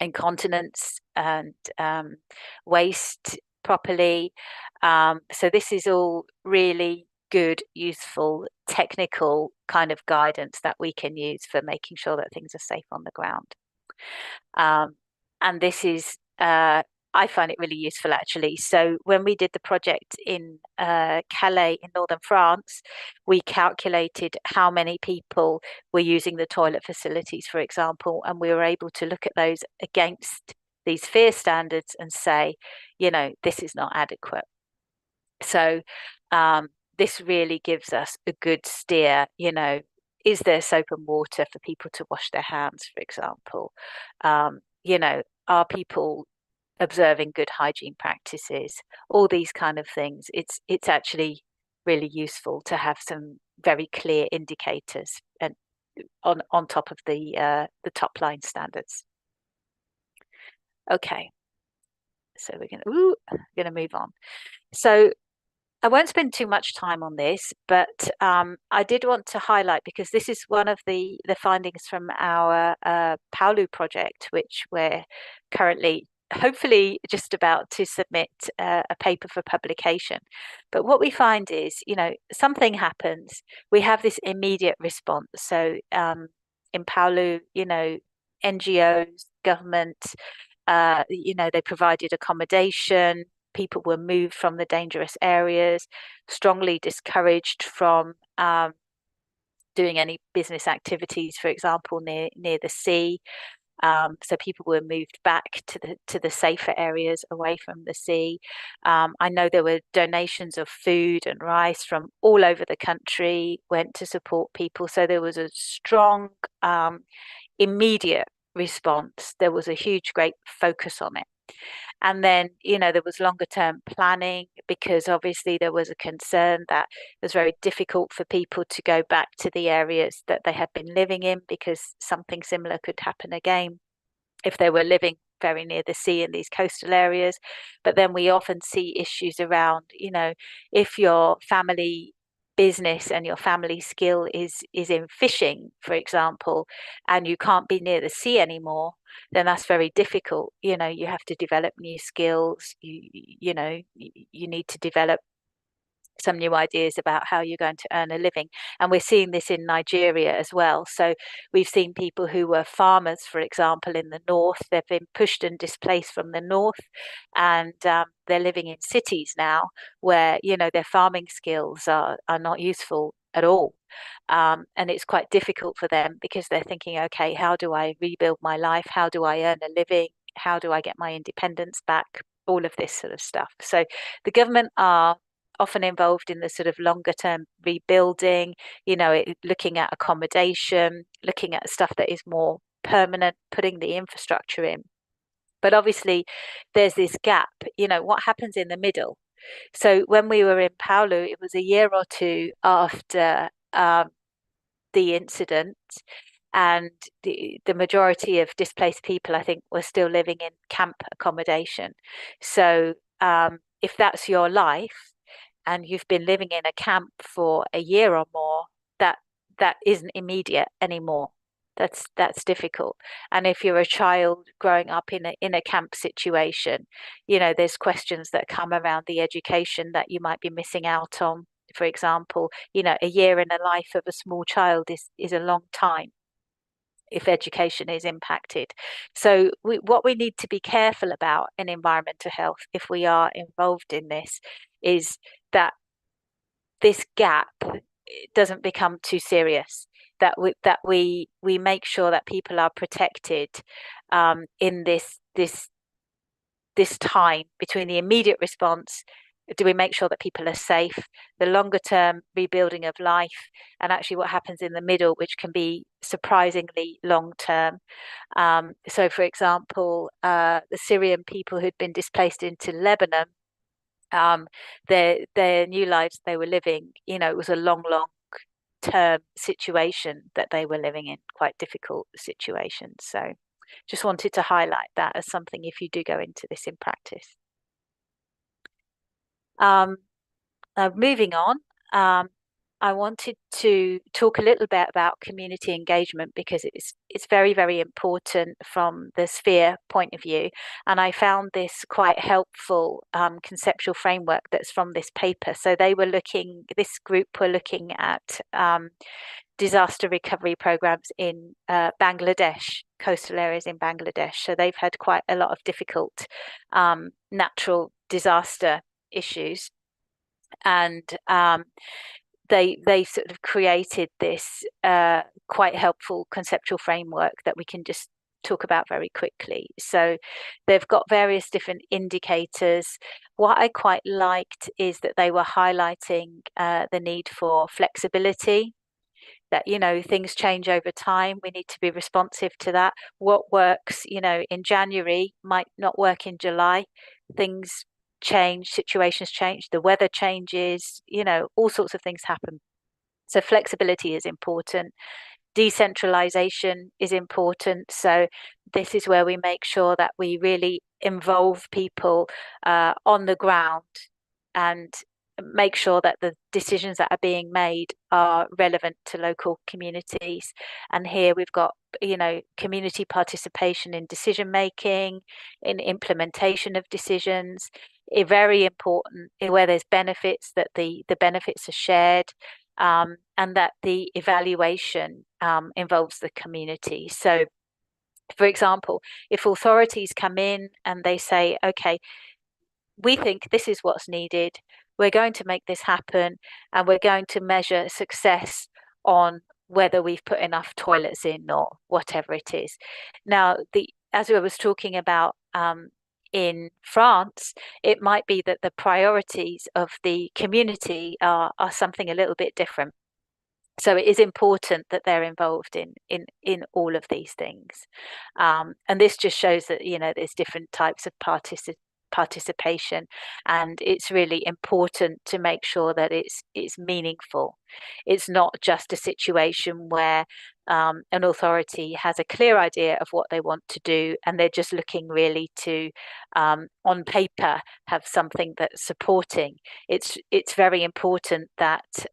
[SPEAKER 5] incontinence and waste properly? So this is all really good, useful, technical kind of guidance that we can use for making sure that things are safe on the ground. And this is, I find it really useful, actually. So when we did the project in Calais in northern France, we calculated how many people were using the toilet facilities, for example, and we were able to look at those against these SFHEA standards and say, this is not adequate. So this really gives us a good steer, is there soap and water for people to wash their hands, for example? Are people observing good hygiene practices? All these kind of things. It's actually really useful to have some very clear indicators and on top of the top line standards. Okay. So we're gonna move on. So I won't spend too much time on this, but I did want to highlight, because this is one of the findings from our Paulu project, which we're currently hopefully just about to submit a paper for publication. But what we find is, something happens, we have this immediate response. So in Paulu, NGOs, government, they provided accommodation. People were moved from the dangerous areas, strongly discouraged from doing any business activities, for example, near the sea. So people were moved back to the safer areas away from the sea. I know there were donations of food and rice from all over the country went to support people. So there was a strong immediate response. There was a great focus on it. And then, there was longer term planning, because obviously there was a concern that it was very difficult for people to go back to the areas that they had been living in, because something similar could happen again if they were living very near the sea in these coastal areas. But then we often see issues around, if your family business and your family skill is in fishing, for example, and you can't be near the sea anymore, then that's very difficult. You have to develop new skills. You need to develop some new ideas about how you're going to earn a living. And we're seeing this in Nigeria as well. So we've seen people who were farmers, for example, in the north. They've been pushed and displaced from the north, and they're living in cities now where, their farming skills are not useful at all. And it's quite difficult for them, because they're thinking, okay, how do I rebuild my life? How do I earn a living? How do I get my independence back? All of this sort of stuff. So the government are often involved in the sort of longer term rebuilding, looking at accommodation, looking at stuff that is more permanent, putting the infrastructure in. But obviously there's this gap, what happens in the middle. So when we were in Paulu, it was a year or two after the incident, and the majority of displaced people, I think, were still living in camp accommodation. So if that's your life, and you've been living in a camp for a year or more, that isn't immediate anymore. That's difficult. And if you're a child growing up in a camp situation, there's questions that come around the education that you might be missing out on. For example, a year in the life of a small child is a long time if education is impacted. So what we need to be careful about in environmental health, if we are involved in this, is that this gap doesn't become too serious, that we make sure that people are protected in this time between the immediate response. Do we make sure that people are safe, the longer term rebuilding of life, and actually what happens in the middle, which can be surprisingly long term. So for example, the Syrian people who'd been displaced into Lebanon, their new lives they were living, it was a long term situation that they were living in, quite difficult situations. So just wanted to highlight that as something if you do go into this in practice. Moving on, I wanted to talk a little bit about community engagement, because it's very, very important from the SFHEA point of view. And I found this quite helpful conceptual framework that's from this paper. So this group were looking at disaster recovery programs in Bangladesh, coastal areas in Bangladesh. So they've had quite a lot of difficult natural disaster issues. And they sort of created this quite helpful conceptual framework that we can just talk about very quickly. So they've got various different indicators. What I quite liked is that they were highlighting the need for flexibility, that things change over time. We need to be responsive to that. What works in January might not work in July. Things change, situations change, the weather changes, all sorts of things happen. So flexibility is important. Decentralization is important. So this is where we make sure that we really involve people on the ground and make sure that the decisions that are being made are relevant to local communities. And here we've got, community participation in decision making, in implementation of decisions. Very important where there's benefits, that the benefits are shared, and that the evaluation involves the community. So, for example, if authorities come in and they say, okay, we think this is what's needed, we're going to make this happen, and we're going to measure success on whether we've put enough toilets in or whatever it is. Now, as I was talking about in France, it might be that the priorities of the community are something a little bit different. So it is important that they're involved in all of these things, and this just shows that there's different types of participation, and it's really important to make sure that it's meaningful. It's not just a situation where an authority has a clear idea of what they want to do, and they're just looking really to, on paper, have something that's supporting. It's very important that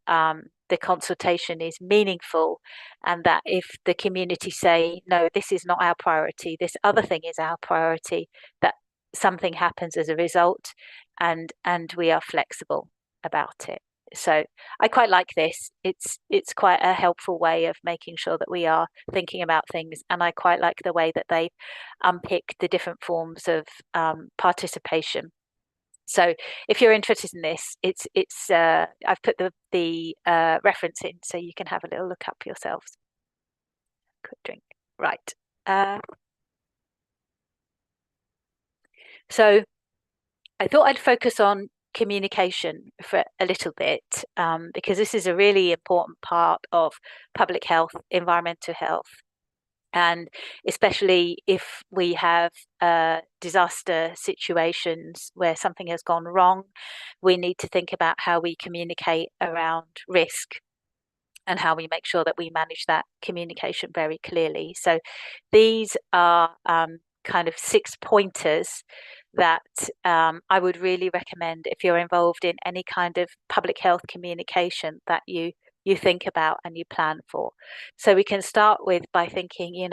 [SPEAKER 5] the consultation is meaningful, and that if the community say, no, this is not our priority, this other thing is our priority, that something happens as a result, and we are flexible about it. So I quite like this. It's quite a helpful way of making sure that we are thinking about things, and I quite like the way that they unpick the different forms of participation. So if you're interested in this, it's I've put the reference in so you can have a little look up yourselves. Quick drink. Right. So I thought I'd focus on communication for a little bit, because this is a really important part of public health, environmental health. And especially if we have disaster situations where something has gone wrong, we need to think about how we communicate around risk and how we make sure that we manage that communication very clearly. So these are kind of 6 pointers that I would really recommend if you're involved in any kind of public health communication that you think about and you plan for. So we can start with by thinking,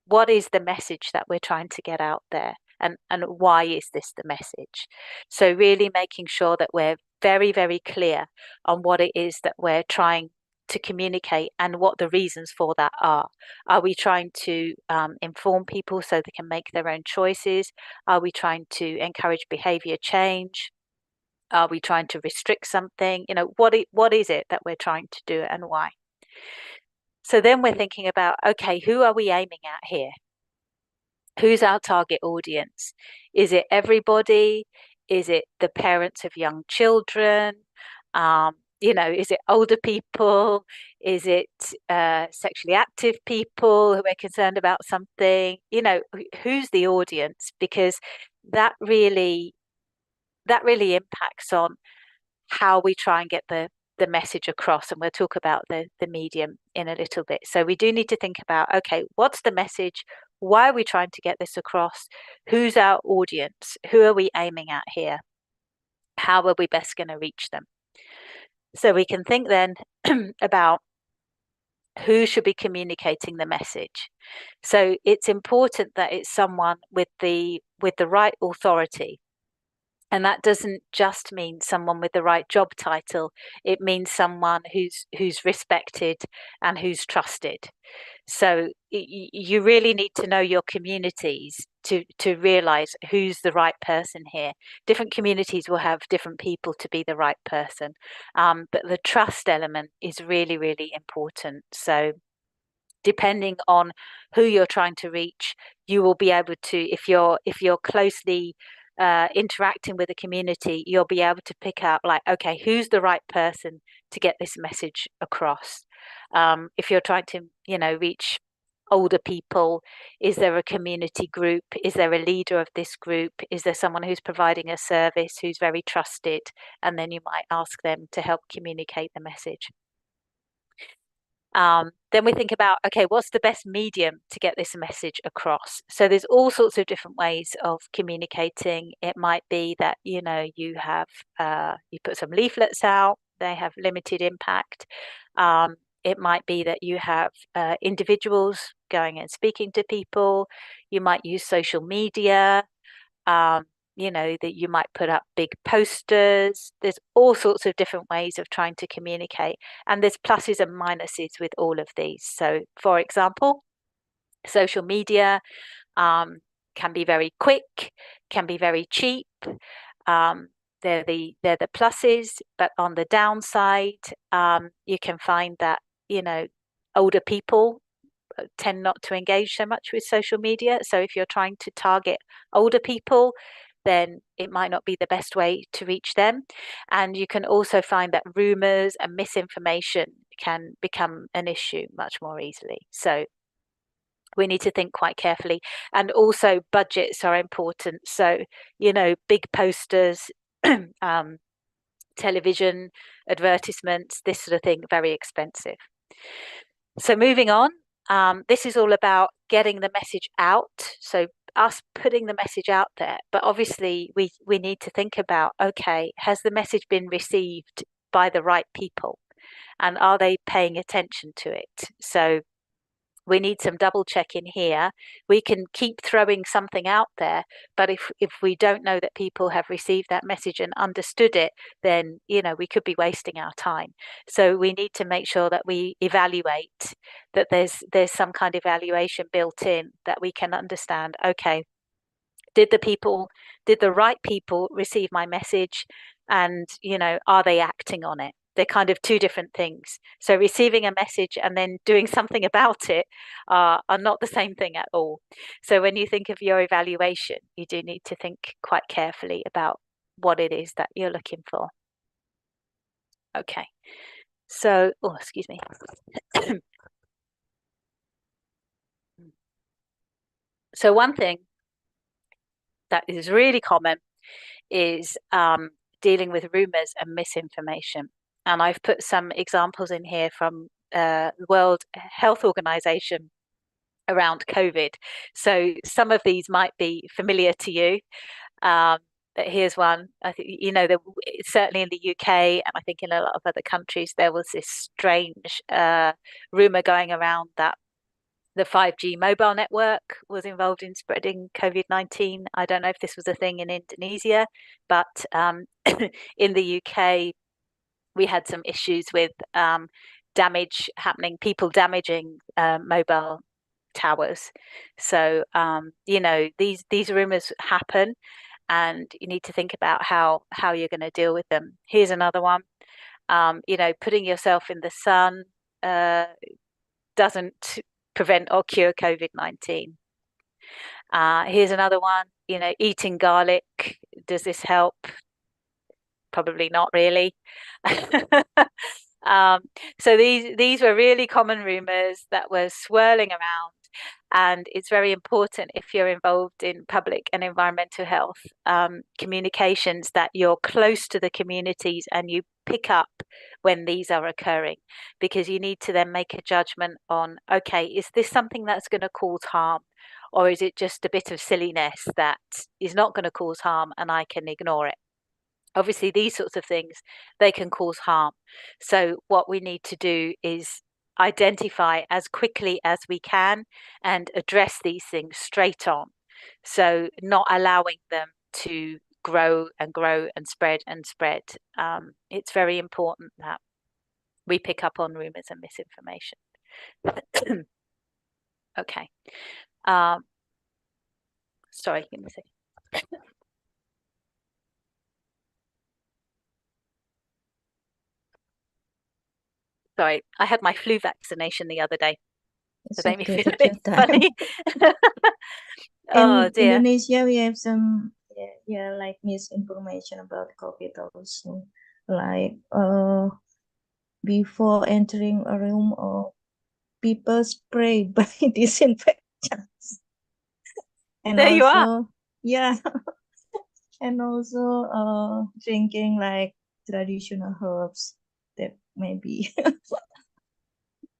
[SPEAKER 5] what is the message that we're trying to get out there, and why is this the message? So really making sure that we're very, very clear on what it is that we're trying to communicate and what the reasons for that are. Are we trying to inform people so they can make their own choices? Are we trying to encourage behavior change? Are we trying to restrict something? What is it that we're trying to do and why? So then we're thinking about, okay, who are we aiming at here? Who's our target audience? Is it everybody? Is it the parents of young children? Is it older people? Is it sexually active people who are concerned about something? Who's the audience? Because that really impacts on how we try and get the message across, and we'll talk about the medium in a little bit. So we do need to think about, okay, what's the message? Why are we trying to get this across? Who's our audience? Who are we aiming at here? How are we best going to reach them? So we can think then about who should be communicating the message. So it's important that it's someone with the right authority. And that doesn't just mean someone with the right job title. It means someone who's respected and who's trusted. So you really need to know your communities to realize who's the right person here. Different communities will have different people to be the right person. But the trust element is really, really important. So depending on who you're trying to reach, you will be able to, if you're closely interacting with the community, you'll be able to pick up, like, okay, who's the right person to get this message across? If you're trying to, reach older people, is there a community group? Is there a leader of this group? Is there someone who's providing a service who's very trusted? And then you might ask them to help communicate the message. Then we think about, okay, what's the best medium to get this message across? So there's all sorts of different ways of communicating. It might be that, you know, you have, you put some leaflets out, they have limited impact. It might be that you have individuals going and speaking to people. You might use social media. You know, that you might put up big posters. There's all sorts of different ways of trying to communicate, and there's pluses and minuses with all of these. So, for example, social media can be very quick, can be very cheap. They're the pluses, but on the downside, you can find that, you know, older people tend not to engage so much with social media. So if you're trying to target older people, then it might not be the best way to reach them. And you can also find that rumors and misinformation can become an issue much more easily. So we need to think quite carefully. And also budgets are important. So, you know, big posters, television, advertisements, this sort of thing, very expensive. So moving on, this is all about getting the message out. So us putting the message out there, but obviously we need to think about, okay, has the message been received by the right people, and are they paying attention to it? So we need some double check in here. We can keep throwing something out there, but if we don't know that people have received that message and understood it, then, you know, we could be wasting our time. So we need to make sure that we evaluate, that there's some kind of evaluation built in, that we can understand, okay, did the right people receive my message, and, you know, are they acting on it? They're kind of two different things. So receiving a message and then doing something about it are not the same thing at all. So when you think of your evaluation, you do need to think quite carefully about what it is that you're looking for. Okay. So, oh, excuse me. So one thing that is really common is dealing with rumors and misinformation. And I've put some examples in here from the World Health Organization around COVID. So some of these might be familiar to you. But here's one. I think, you know, certainly in the UK, and I think in a lot of other countries, there was this strange rumor going around that the 5G mobile network was involved in spreading COVID-19. I don't know if this was a thing in Indonesia, but in the UK, we had some issues with damage happening, people damaging mobile towers. So, you know, these rumors happen, and you need to think about how you're going to deal with them. Here's another one. You know, putting yourself in the sun doesn't prevent or cure COVID-19. Here's another one. You know, eating garlic, does this help? Probably not really. So these were really common rumors that were swirling around, and it's very important, if you're involved in public and environmental health communications, that you're close to the communities and you pick up when these are occurring, because you need to then make a judgment on, okay, is this something that's going to cause harm, or is it just a bit of silliness that is not going to cause harm and I can ignore it? Obviously, these sorts of things, they can cause harm. So what we need to do is identify as quickly as we can and address these things straight on. So not allowing them to grow and grow and spread and spread. It's very important that we pick up on rumors and misinformation. Okay. Sorry, give me a second. Sorry, I had my flu vaccination the other day.
[SPEAKER 4] It's
[SPEAKER 5] It made me
[SPEAKER 4] okay,
[SPEAKER 5] feel a
[SPEAKER 4] take
[SPEAKER 5] bit
[SPEAKER 4] your time.
[SPEAKER 5] funny.
[SPEAKER 4] In
[SPEAKER 5] Oh dear.
[SPEAKER 4] Indonesia, we have some like misinformation about COVID also. Like before entering a room, people spray by disinfectants. And
[SPEAKER 5] There you are.
[SPEAKER 4] also, yeah, and also drinking like traditional herbs that maybe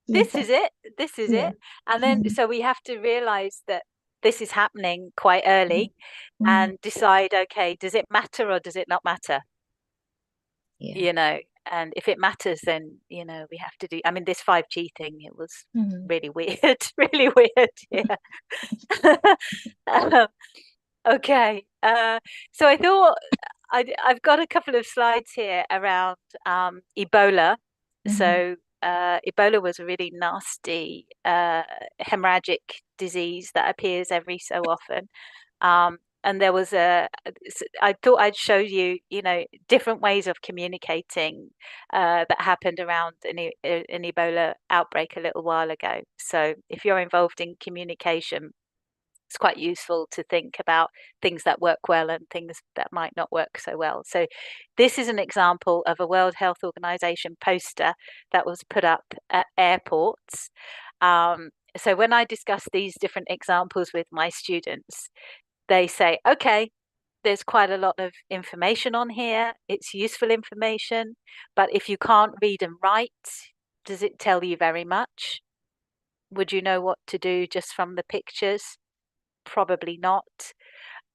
[SPEAKER 5] this is it. This is
[SPEAKER 4] Yeah.
[SPEAKER 5] it. And then, so we have to realize that this is happening quite early and decide, okay, does it matter or does it not matter?
[SPEAKER 4] Yeah.
[SPEAKER 5] You know, and if it matters, then, you know, we have to do, I mean, this 5G thing, it was really weird, really weird. Yeah. Okay. So I thought I've got a couple of slides here around Ebola. So Ebola was a really nasty hemorrhagic disease that appears every so often. And there was I thought I'd show you, you know, different ways of communicating that happened around an Ebola outbreak a little while ago. So if you're involved in communication, it's quite useful to think about things that work well and things that might not work so well. So this is an example of a World Health Organization poster that was put up at airports. So when I discuss these different examples with my students, they say, okay, there's quite a lot of information on here. It's useful information, but if you can't read and write, does it tell you very much? Would you know what to do just from the pictures? Probably not.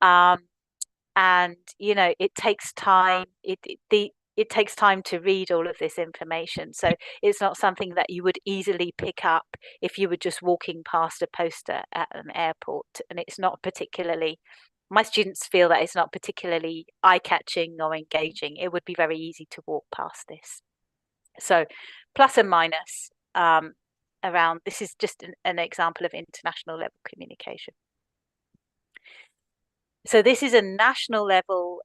[SPEAKER 5] And you know, it takes time. It takes time to read all of this information, so it's not something that you would easily pick up if you were just walking past a poster at an airport. And it's not particularly, my students feel that it's not particularly eye-catching or engaging. It would be very easy to walk past this. So plus and minus around, this is just an example of international level communication. So this is a national level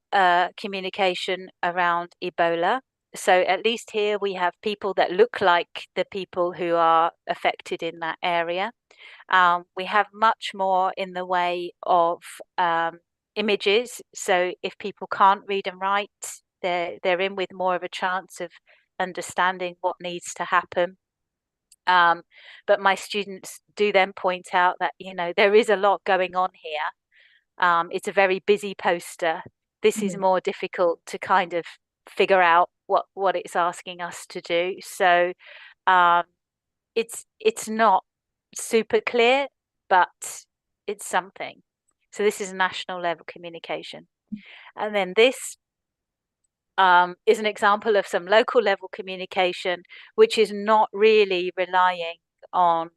[SPEAKER 5] communication around Ebola. So at least here we have people that look like the people who are affected in that area. We have much more in the way of images. So if people can't read and write, they're in with more of a chance of understanding what needs to happen. But my students do then point out that, you know, there is a lot going on here. It's a very busy poster. This is more difficult to kind of figure out what it's asking us to do. So it's not super clear, but it's something. So this is national level communication. And then this is an example of some local level communication, which is not really relying on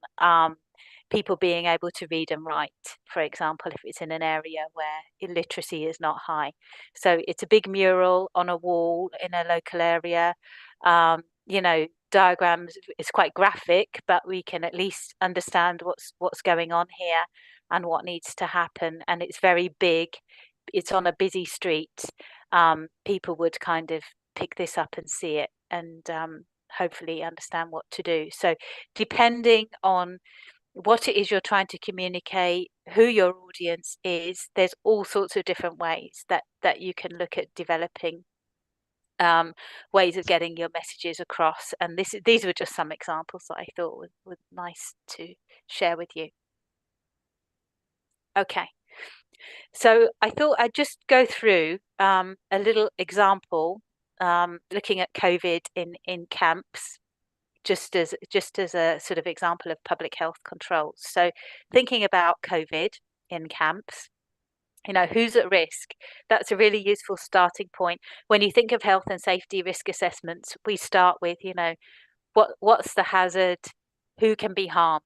[SPEAKER 5] people being able to read and write, for example, if it's in an area where illiteracy is not high. So it's a big mural on a wall in a local area. You know, diagrams is quite graphic, but we can at least understand what's going on here and what needs to happen. And it's very big. It's on a busy street. People would kind of pick this up and see it and hopefully understand what to do. So depending on what it is you're trying to communicate, who your audience is, there's all sorts of different ways that you can look at developing ways of getting your messages across. And these were just some examples that I thought were nice to share with you. Okay. So I thought I'd just go through a little example looking at COVID in camps, just as a sort of example of public health controls. So thinking about COVID in camps, you know, who's at risk? That's a really useful starting point. When you think of health and safety risk assessments, we start with, you know, what's the hazard? Who can be harmed?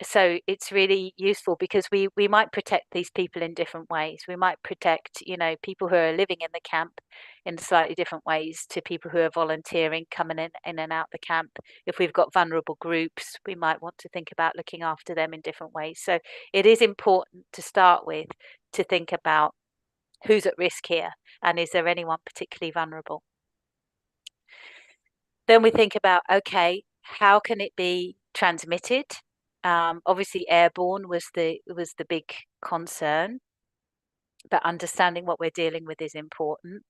[SPEAKER 5] So it's really useful because we might protect these people in different ways. We might protect, you know, people who are living in the camp in slightly different ways to people who are volunteering, coming in and out the camp. If we've got vulnerable groups, we might want to think about looking after them in different ways. So it is important to start with to think about who's at risk here and is there anyone particularly vulnerable. Then we think about, okay, how can it be transmitted? Obviously, airborne was the big concern, but understanding what we're dealing with is important.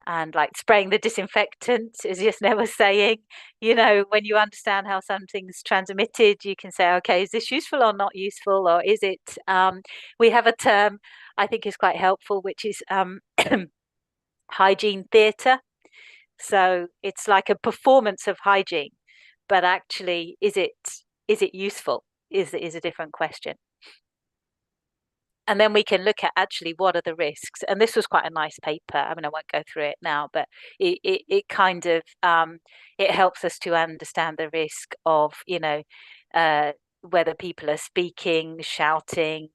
[SPEAKER 5] And like spraying the disinfectant, as Yusniar was saying, you know, when you understand how something's transmitted, you can say, okay, is this useful or not useful, or is it? We have a term I think is quite helpful, which is hygiene theatre. So it's like a performance of hygiene. but actually, is it useful? Is a different question. And then we can look at actually what are the risks. And this was quite a nice paper. I mean, I won't go through it now, but it kind of it helps us to understand the risk of, you know, whether people are speaking, shouting,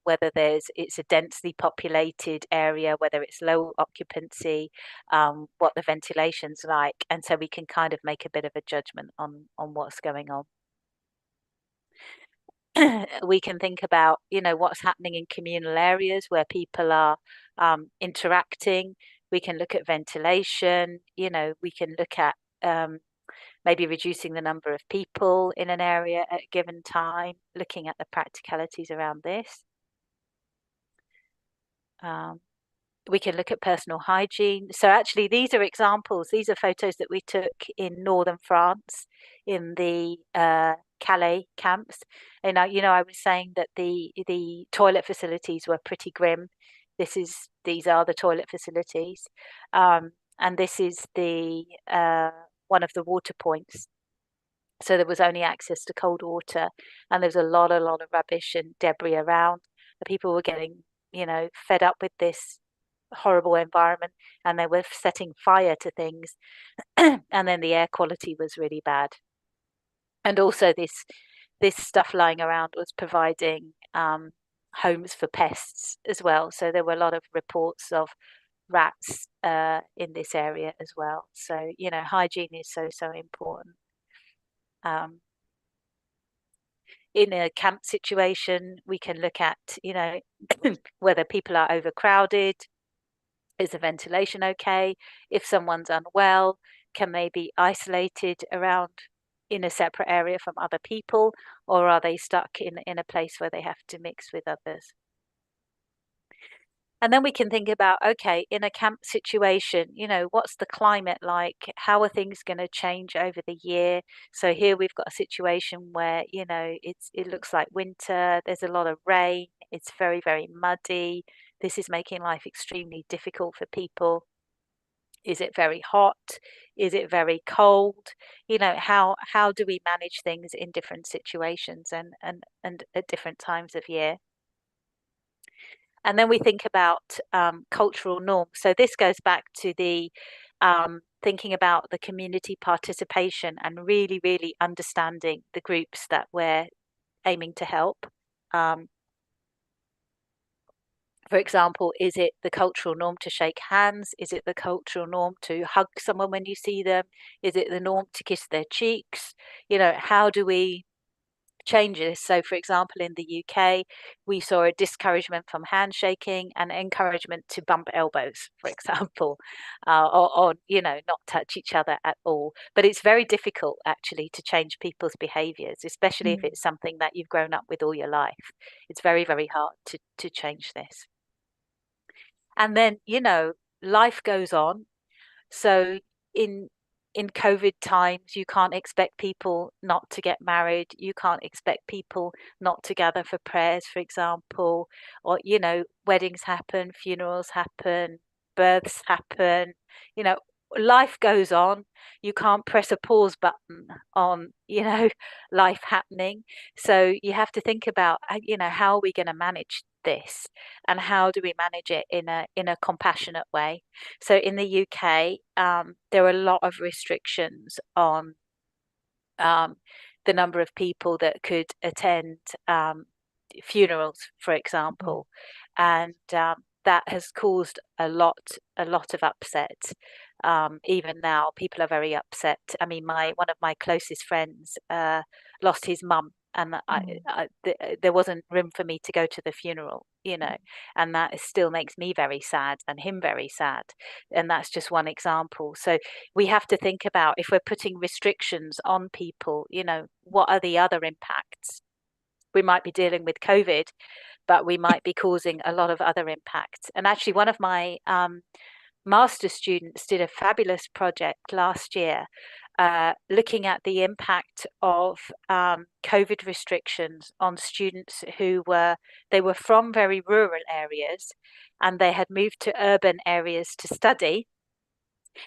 [SPEAKER 5] whether it's a densely populated area, whether it's low occupancy, what the ventilation's like, and so we can kind of make a bit of a judgment on what's going on. We can think about, you know, what's happening in communal areas where people are interacting. We can look at ventilation. You know, we can look at maybe reducing the number of people in an area at a given time, looking at the practicalities around this. We can look at personal hygiene. So actually, these are examples. These are photos that we took in northern France, in the Calais camps. And you know, I was saying that the toilet facilities were pretty grim. These are the toilet facilities, and this is the one of the water points. So there was only access to cold water, and there was a lot of rubbish and debris around. The people were getting, you know, fed up with this horrible environment, and they were setting fire to things. And then the air quality was really bad, and also this stuff lying around was providing homes for pests as well. So there were a lot of reports of rats in this area as well. So, you know, hygiene is so important. In a camp situation, we can look at, you know, whether people are overcrowded. Is the ventilation okay? If someone's unwell, can they be isolated around in a separate area from other people, or are they stuck in a place where they have to mix with others? And then we can think about, okay, in a camp situation, you know, what's the climate like? How are things going to change over the year? So here we've got a situation where, you know, it looks like winter, there's a lot of rain, it's very muddy. This is making life extremely difficult for people. Is it very hot? Is it very cold? You know, how do we manage things in different situations and at different times of year? And then we think about cultural norms. So this goes back to the thinking about the community participation and really understanding the groups that we're aiming to help. For example, is it the cultural norm to shake hands? Is it the cultural norm to hug someone when you see them? Is it the norm to kiss their cheeks? You know, how do we change this? So, for example, in the UK, we saw a discouragement from handshaking and encouragement to bump elbows, for example, or, you know, not touch each other at all. But it's very difficult, actually, to change people's behaviours, especially if it's something that you've grown up with all your life. It's very hard to change this. And then, you know, life goes on. So in COVID times, you can't expect people not to get married. You can't expect people not to gather for prayers, for example. Or, you know, weddings happen, funerals happen, births happen. You know, life goes on. You can't press a pause button on, you know, life happening. So you have to think about, you know, how are we going to manage this, and how do we manage it in a compassionate way? So in the UK, there are a lot of restrictions on the number of people that could attend funerals, for example, and that has caused a lot of upset. Even now, people are very upset. I mean, one of my closest friends lost his mum, and there wasn't room for me to go to the funeral, you know, and that still makes me very sad and him very sad. And that's just one example. So we have to think about, if we're putting restrictions on people, you know, what are the other impacts? We might be dealing with COVID, but we might be causing a lot of other impacts. And actually, one of my master's students did a fabulous project last year, looking at the impact of COVID restrictions on students who were from very rural areas, and they had moved to urban areas to study.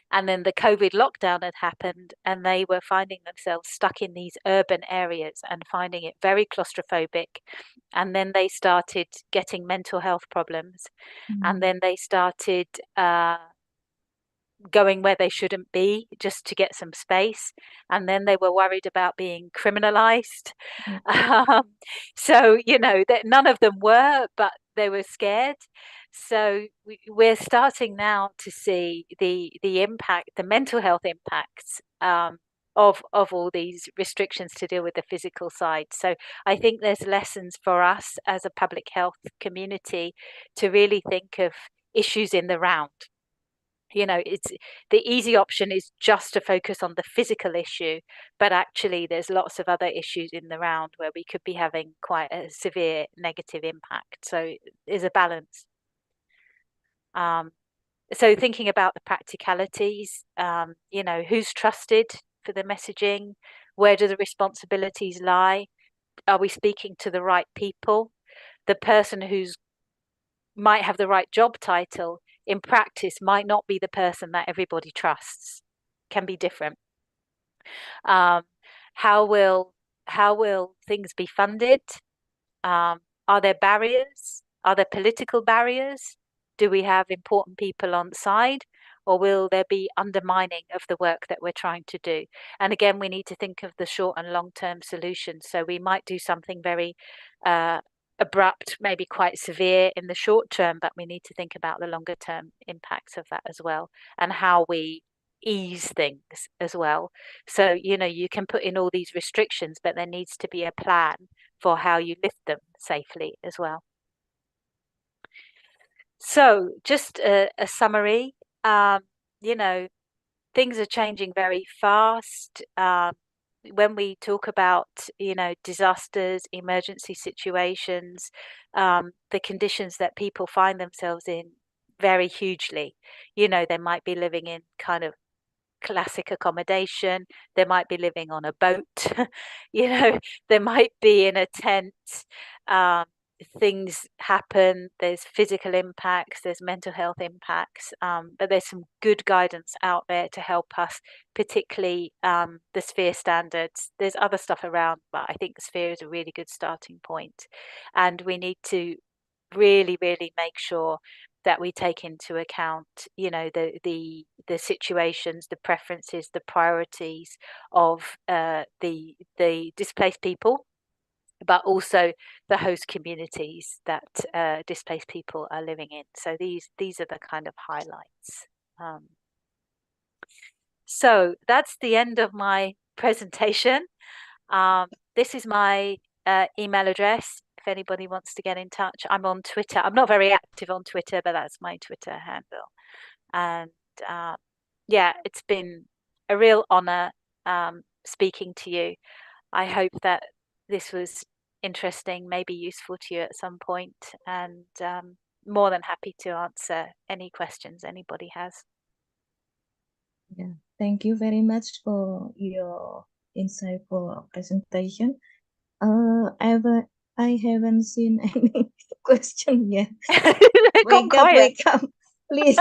[SPEAKER 5] And then the COVID lockdown had happened, and they were finding themselves stuck in these urban areas and finding it very claustrophobic. And then they started getting mental health problems. And then they started going where they shouldn't be just to get some space. And then they were worried about being criminalized. So, you know, that none of them were, but they were scared. So we're starting now to see the impact, the mental health impacts of all these restrictions to deal with the physical side. So I think there's lessons for us as a public health community to really think of issues in the round. You know, it's the easy option is just to focus on the physical issue, but actually there's lots of other issues in the round where we could be having quite a severe negative impact. So there's a balance. So thinking about the practicalities, you know, who's trusted for the messaging? Where do the responsibilities lie? Are we speaking to the right people? The person who's might have the right job title in practice might not be the person that everybody trusts, can be different. How will things be funded? Are there barriers? Are there political barriers? Do we have important people on side, or will there be undermining of the work that we're trying to do? And again, we need to think of the short and long-term solutions. So we might do something very abrupt, maybe quite severe in the short term, but we need to think about the longer term impacts of that as well, and how we ease things as well. So, you know, you can put in all these restrictions, but there needs to be a plan for how you lift them safely as well. So just a summary, you know, things are changing very fast. When we talk about, you know, disasters, emergency situations, the conditions that people find themselves in vary hugely. You know, they might be living in kind of classic accommodation, they might be living on a boat, you know, they might be in a tent. Things happen, there's physical impacts, there's mental health impacts, but there's some good guidance out there to help us, particularly the SFHEA standards. There's other stuff around, but I think the SFHEA is a really good starting point. And we need to really, really make sure that we take into account, you know, the situations, the preferences, the priorities of the displaced people, but also the host communities that displaced people are living in. So these are the kind of highlights. So that's the end of my presentation. This is my email address if anybody wants to get in touch. I'm on Twitter. I'm not very active on Twitter, but that's my Twitter handle. And yeah, it's been a real honor speaking to you. I hope that this was interesting, maybe useful to you at some point, and more than happy to answer any questions anybody has.
[SPEAKER 4] Yeah, thank you very much for your insightful presentation. I haven't seen any question yet. Wake up, please.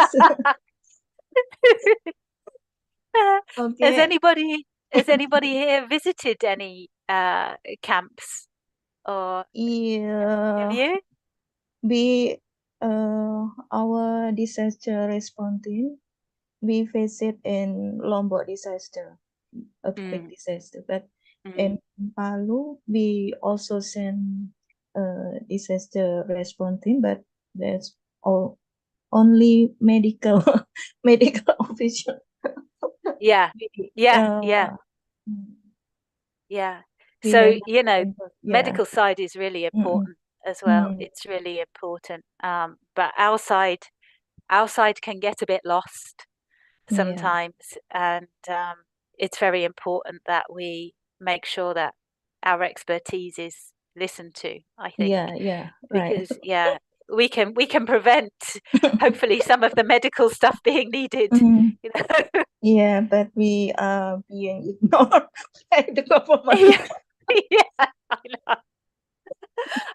[SPEAKER 4] Okay.
[SPEAKER 5] Has anybody here visited any camps, or have you?
[SPEAKER 4] Our disaster response team, we faced in Lombok disaster, earthquake disaster, but in Palu we also send disaster response team, but there's only medical official.
[SPEAKER 5] Yeah. So, you know, medical side is really important as well. It's really important. But our side can get a bit lost sometimes, and it's very important that we make sure that our expertise is listened to, I think. Because we can prevent hopefully some of the medical stuff being needed. You know?
[SPEAKER 4] Yeah, but we are being ignored by the government.
[SPEAKER 5] Yeah,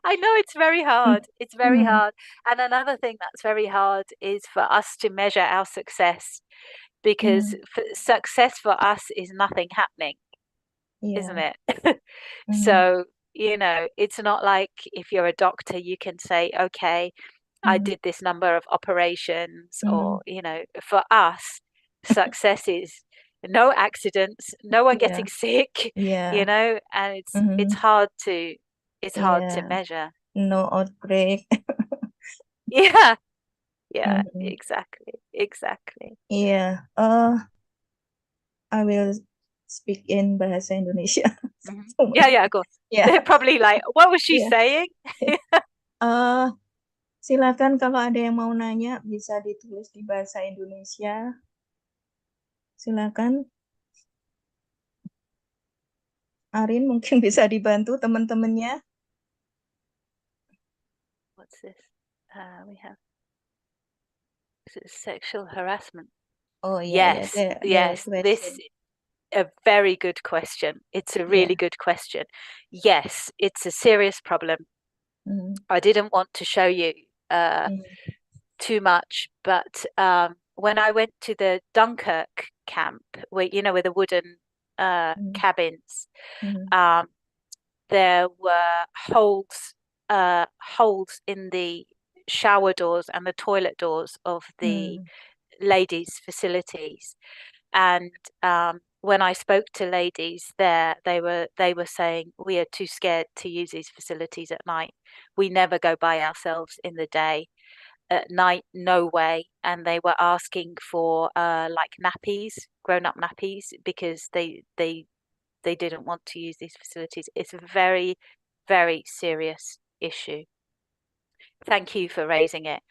[SPEAKER 5] I know it's very hard. It's very hard. And another thing that's very hard is for us to measure our success because success for us is nothing happening, isn't
[SPEAKER 4] Yeah.
[SPEAKER 5] it? So, you know, it's not like if you're a doctor, you can say, okay, I did this number of operations, or, you know, for us, success is no accidents, no one
[SPEAKER 4] Yeah.
[SPEAKER 5] getting sick,
[SPEAKER 4] Yeah.
[SPEAKER 5] you know, and it's hard to measure.
[SPEAKER 4] No outbreak.
[SPEAKER 5] Yeah, yeah, exactly.
[SPEAKER 4] Yeah. I will speak in bahasa Indonesia.
[SPEAKER 5] Yeah, go on.
[SPEAKER 4] Yeah.
[SPEAKER 5] They're probably like, what was she
[SPEAKER 4] Yeah.
[SPEAKER 5] saying?
[SPEAKER 4] Silakan kalau ada yang mau nanya bisa ditulis di bahasa Indonesia. Silakan. Arin mungkin bisa dibantu teman-temannya.
[SPEAKER 5] What's this? We have sexual harassment.
[SPEAKER 4] Oh yeah,
[SPEAKER 5] Yes. This is a very good question. It's a really good question. Yes, it's a serious problem. I didn't want to show you too much, but when I went to the Dunkirk camp, where, you know, with the wooden cabins, there were holes in the shower doors and the toilet doors of the ladies' facilities. And when I spoke to ladies there, they were saying, we are too scared to use these facilities at night. We never go by ourselves in the day. At night, no way. And they were asking for like nappies, grown-up nappies, because they didn't want to use these facilities. It's a very, very serious issue. Thank you for raising it.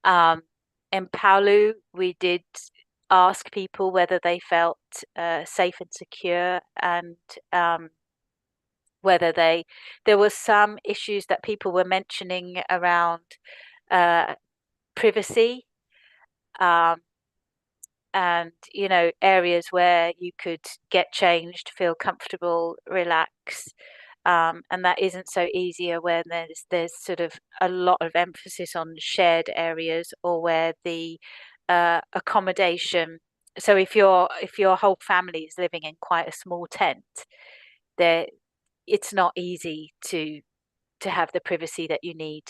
[SPEAKER 5] In Palu, we did ask people whether they felt safe and secure, and whether there were some issues that people were mentioning around privacy, and, you know, areas where you could get changed, feel comfortable, relax. And that isn't so easy when there's sort of a lot of emphasis on shared areas, or where the accommodation. So if your whole family is living in quite a small tent, there it's not easy to have the privacy that you need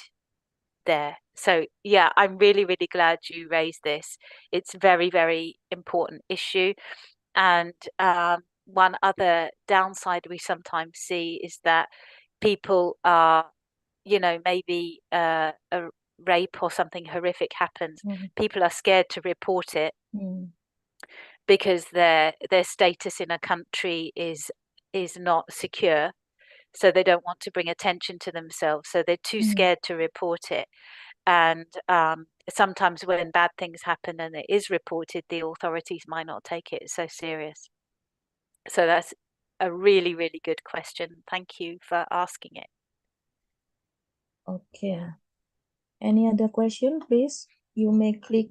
[SPEAKER 5] there. So yeah, I'm really, really glad you raised this. It's very, very important issue. And one other downside we sometimes see is that people are, you know, maybe a rape or something horrific happens. People are scared to report it because their status in a country is not secure. So they don't want to bring attention to themselves. So they're too scared to report it. And sometimes when bad things happen and it is reported, the authorities might not take it so serious. So that's a really, really good question. Thank you for asking it.
[SPEAKER 4] Okay. Any other question, please? You may click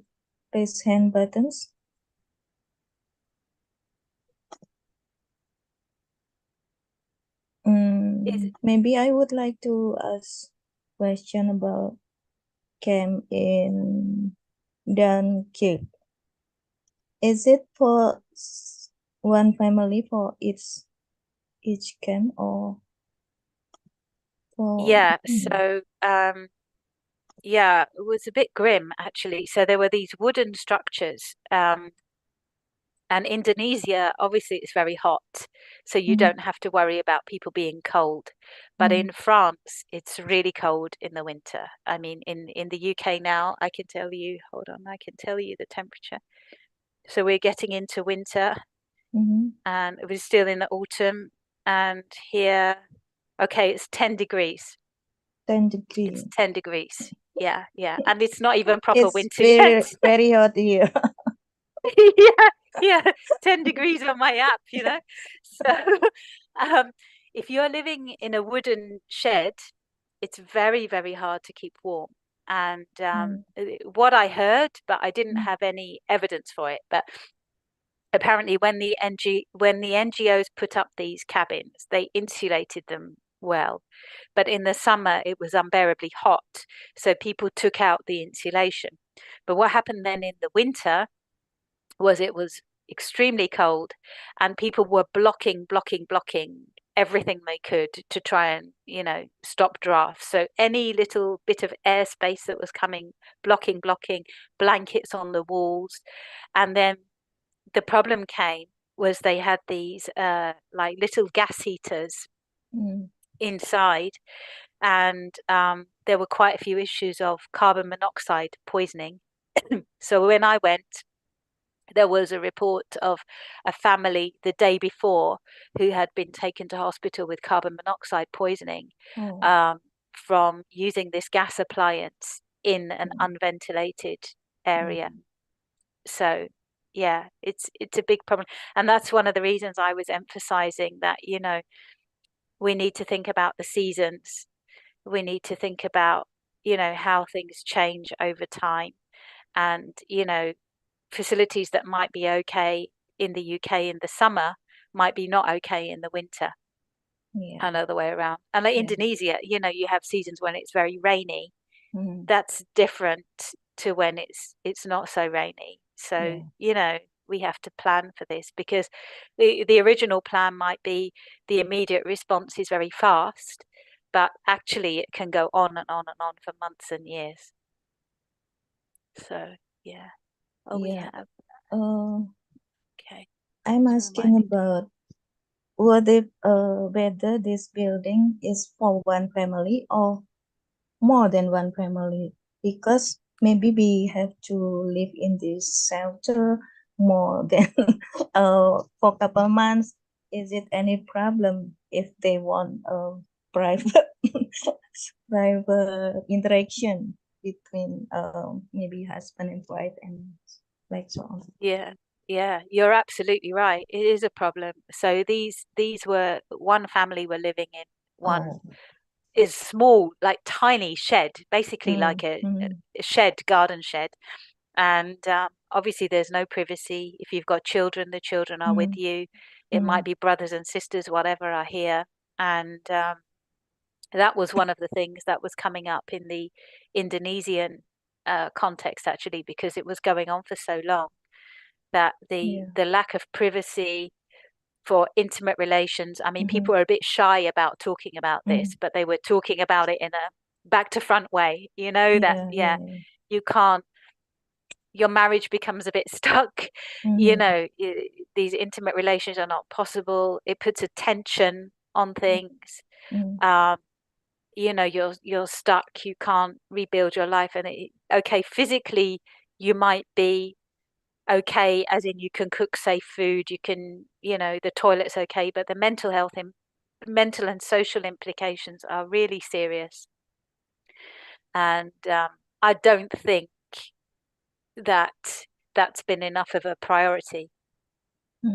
[SPEAKER 4] raise hand buttons. Maybe I would like to ask question about camp in Dunkirk. Is it for one family for each camp, or for?
[SPEAKER 5] Yeah. So yeah, it was a bit grim actually. So there were these wooden structures. And Indonesia, obviously, it's very hot, so you don't have to worry about people being cold. But in France, it's really cold in the winter. I mean, in the UK now, I can tell you, hold on, I can tell you the temperature. So we're getting into winter, and we're still in the autumn. And here, okay, it's 10 degrees.
[SPEAKER 4] 10 degrees.
[SPEAKER 5] It's 10 degrees. Yeah. And it's not even proper winter
[SPEAKER 4] very,
[SPEAKER 5] yet.
[SPEAKER 4] very hot here.
[SPEAKER 5] yeah 10 degrees on my app, you know. So if you're living in a wooden shed, it's very, very hard to keep warm. And what I heard, but I didn't have any evidence for it, but apparently when the NGOs put up these cabins, they insulated them well, but in the summer it was unbearably hot, so people took out the insulation. But what happened then in the winter was it was extremely cold, and people were blocking everything they could to try and, you know, stop drafts. So any little bit of airspace that was coming, blocking, blankets on the walls. And then the problem came was they had these like little gas heaters inside, and there were quite a few issues of carbon monoxide poisoning. So when I went, there was a report of a family the day before who had been taken to hospital with carbon monoxide poisoning from using this gas appliance in an unventilated area. So yeah, it's a big problem. And that's one of the reasons I was emphasizing that, you know, we need to think about the seasons. We need to think about, you know, how things change over time. And, you know, facilities that might be okay in the UK in the summer might be not okay in the winter, and other way around. And like Indonesia, you know, you have seasons when it's very rainy. That's different to when it's not so rainy. So, you know, we have to plan for this, because the original plan might be the immediate response is very fast, but actually it can go on and on and on for months and years. So yeah. We have. Okay.
[SPEAKER 4] I'm asking about what if whether this building is for one family or more than one family, because maybe we have to live in this shelter more than for a couple months. Is it any problem if they want a private private interaction between maybe husband and wife and like so on?
[SPEAKER 5] Yeah, you're absolutely right. It is a problem. So these were, one family were living in one is small, like tiny shed, basically like a shed, garden shed. And obviously there's no privacy. If you've got children, the children are with you. It might be brothers and sisters, whatever, are here. And that was one of the things that was coming up in the Indonesian context, actually, because it was going on for so long, that the lack of privacy for intimate relations. I mean, people are a bit shy about talking about this, but they were talking about it in a back to front way, you know, that you can't, your marriage becomes a bit stuck, you know, these intimate relations are not possible. It puts a tension on things. You know, you're stuck, you can't rebuild your life. And okay, physically you might be okay, as in you can cook safe food, you can, you know, the toilet's okay, but the mental health and mental and social implications are really serious. And I don't think that that's been enough of a priority,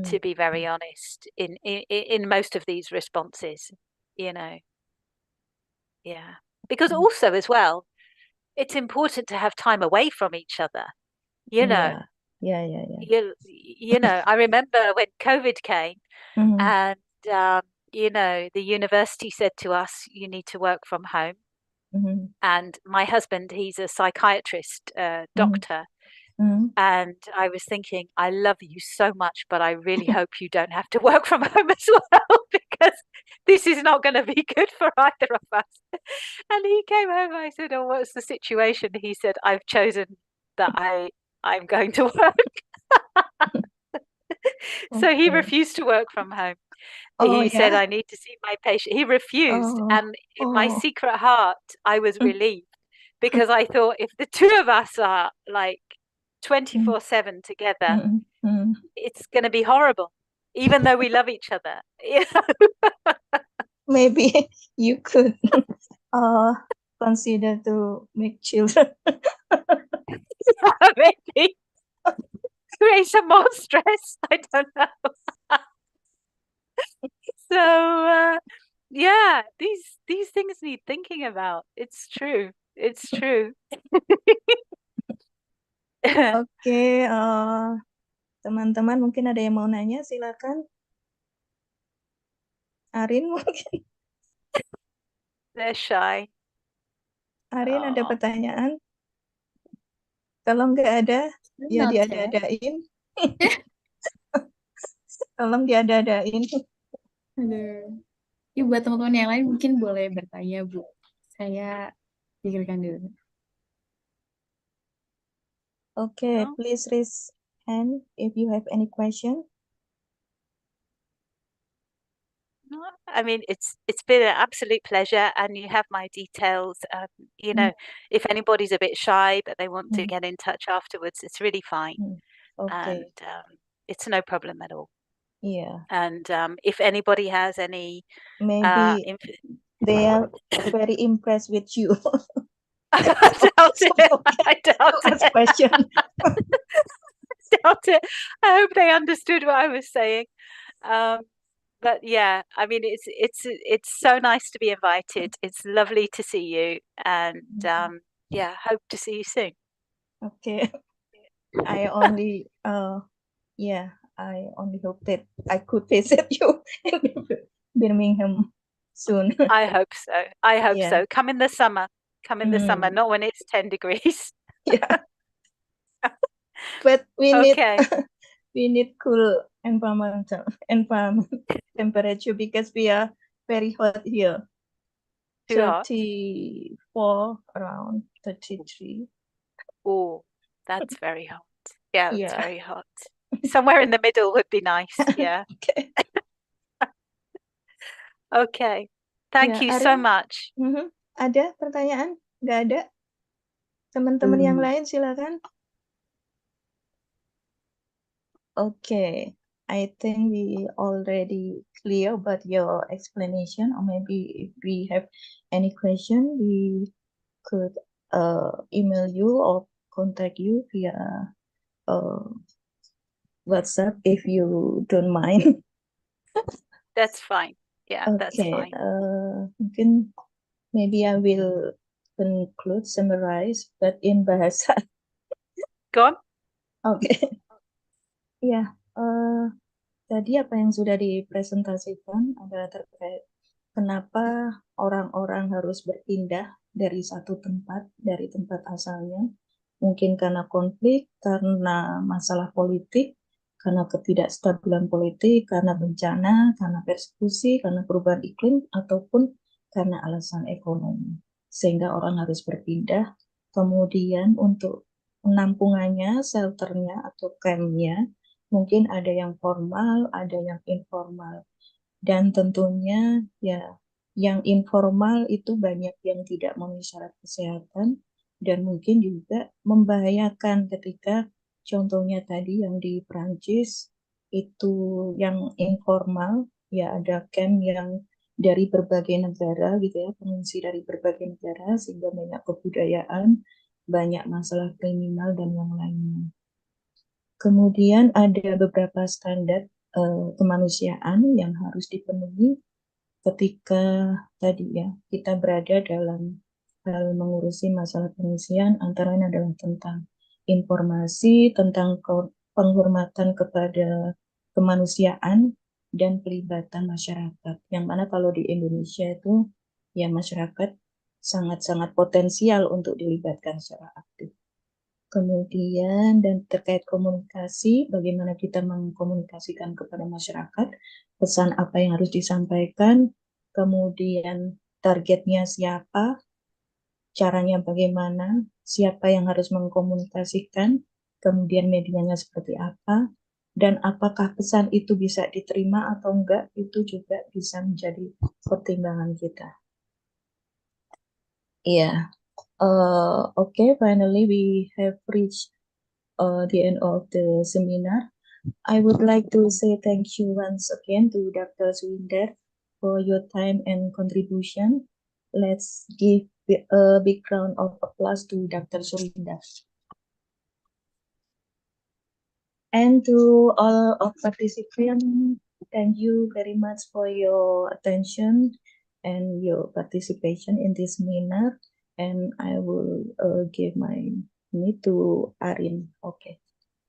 [SPEAKER 5] to be very honest, in most of these responses, you know. Yeah, because also as well, it's important to have time away from each other, you know. You know, I remember when COVID came, and you know, the university said to us, you need to work from home. And my husband, he's a psychiatrist, doctor. And I was thinking, I love you so much, but I really hope you don't have to work from home as well, because this is not going to be good for either of us. And he came home, I said, oh, what's the situation? He said, I've chosen that I'm going to work. So he refused to work from home. He said, I need to see my patient. He refused. And in my secret heart, I was relieved, because I thought, if the two of us are like 24/7 together, it's going to be horrible, even though we love each other. You know?
[SPEAKER 4] Maybe you could consider to make children.
[SPEAKER 5] Maybe create some more stress. I don't know. So yeah, these things need thinking about. It's true. It's true.
[SPEAKER 4] Oke, teman-teman mungkin ada yang mau nanya, silakan. Arin mungkin.
[SPEAKER 5] They're shy.
[SPEAKER 4] Arin, ada pertanyaan? Kalau nggak ada, ya
[SPEAKER 2] Not yet.
[SPEAKER 4] diada-adain. Tolong diada-adain.
[SPEAKER 2] Aduh. Ya, buat teman-teman yang lain mungkin boleh bertanya, Bu. Saya pikirkan dulu.
[SPEAKER 4] Okay,
[SPEAKER 5] No?
[SPEAKER 4] please raise hand if you have any question.
[SPEAKER 5] No, I mean, it's been an absolute pleasure, and you have my details. You know, if anybody's a bit shy but they want to get in touch afterwards, it's really fine,
[SPEAKER 4] Okay,
[SPEAKER 5] and it's no problem at all.
[SPEAKER 4] yeah.
[SPEAKER 5] And if anybody has any,
[SPEAKER 4] Maybe they are very impressed with you.
[SPEAKER 5] I doubt
[SPEAKER 4] So
[SPEAKER 5] it.
[SPEAKER 4] forget
[SPEAKER 5] I doubt
[SPEAKER 4] to ask
[SPEAKER 5] it.
[SPEAKER 4] question.
[SPEAKER 5] Doubt it. I hope they understood what I was saying. But yeah, I mean, it's so nice to be invited. It's lovely to see you, and yeah, hope to see you soon.
[SPEAKER 4] Okay. I only hope that I could visit you in Birmingham soon.
[SPEAKER 5] I hope so. I hope
[SPEAKER 4] Yeah.
[SPEAKER 5] so. Come in the summer. Come in the summer, not when it's 10 degrees.
[SPEAKER 4] Yeah. But we
[SPEAKER 5] Okay.
[SPEAKER 4] need cool environment temperature because we are very hot here.
[SPEAKER 5] Too hot.
[SPEAKER 4] 34 around 33.
[SPEAKER 5] Oh, that's very hot. Yeah, that's
[SPEAKER 4] Yeah.
[SPEAKER 5] very hot. Somewhere in the middle would be nice. Yeah.
[SPEAKER 4] Okay.
[SPEAKER 5] Okay. Thank
[SPEAKER 4] Ya,
[SPEAKER 5] you so
[SPEAKER 4] Arin,
[SPEAKER 5] much.
[SPEAKER 4] ada pertanyaan? Nggak ada? Teman-teman yang lain silakan. Okay, I think we already clear about your explanation, or maybe if we have any question, we could email you or contact you via WhatsApp if you don't mind.
[SPEAKER 5] That's fine. Yeah, that's
[SPEAKER 4] Okay,
[SPEAKER 5] fine.
[SPEAKER 4] mungkin maybe I will conclude, summarize, but in bahasa.
[SPEAKER 5] Go on.
[SPEAKER 4] Oke. Ya, tadi apa yang sudah dipresentasikan adalah terkait kenapa orang-orang harus berpindah dari satu tempat, dari tempat asalnya. Mungkin karena konflik, karena masalah politik, karena ketidakstabilan politik, karena bencana, karena persekusi, karena perubahan iklim, ataupun karena alasan ekonomi. Sehingga orang harus berpindah. Kemudian untuk penampungannya, shelternya, atau campnya, mungkin ada yang formal, ada yang informal. Dan tentunya ya yang informal itu banyak yang tidak memenuhi syarat kesehatan dan mungkin juga membahayakan ketika contohnya tadi yang di Prancis itu yang informal ya ada camp yang dari berbagai negara gitu ya, pengungsi dari berbagai negara sehingga banyak kebudayaan, banyak masalah kriminal dan yang lainnya. Kemudian ada beberapa standar kemanusiaan yang harus dipenuhi ketika tadi ya kita berada dalam hal mengurusi masalah pengungsian, antara lain adalah tentang informasi, tentang penghormatan kepada kemanusiaan dan pelibatan masyarakat. Yang mana kalau di Indonesia itu ya masyarakat sangat-sangat potensial untuk dilibatkan secara aktif. Kemudian dan terkait komunikasi, bagaimana kita mengkomunikasikan kepada masyarakat, pesan apa yang harus disampaikan, kemudian targetnya siapa, caranya bagaimana, siapa yang harus mengkomunikasikan, kemudian medianya seperti apa, dan apakah pesan itu bisa diterima atau enggak, itu juga bisa menjadi pertimbangan kita. Iya. Okay, finally we have reached the end of the seminar. I would like to say thank you once again to Dr. Surindar for your time and contribution. Let's give a big round of applause to Dr. Surindar. And to all of participants, thank you very much for your attention and your participation in this seminar. And I will give my need to Arin. Okay.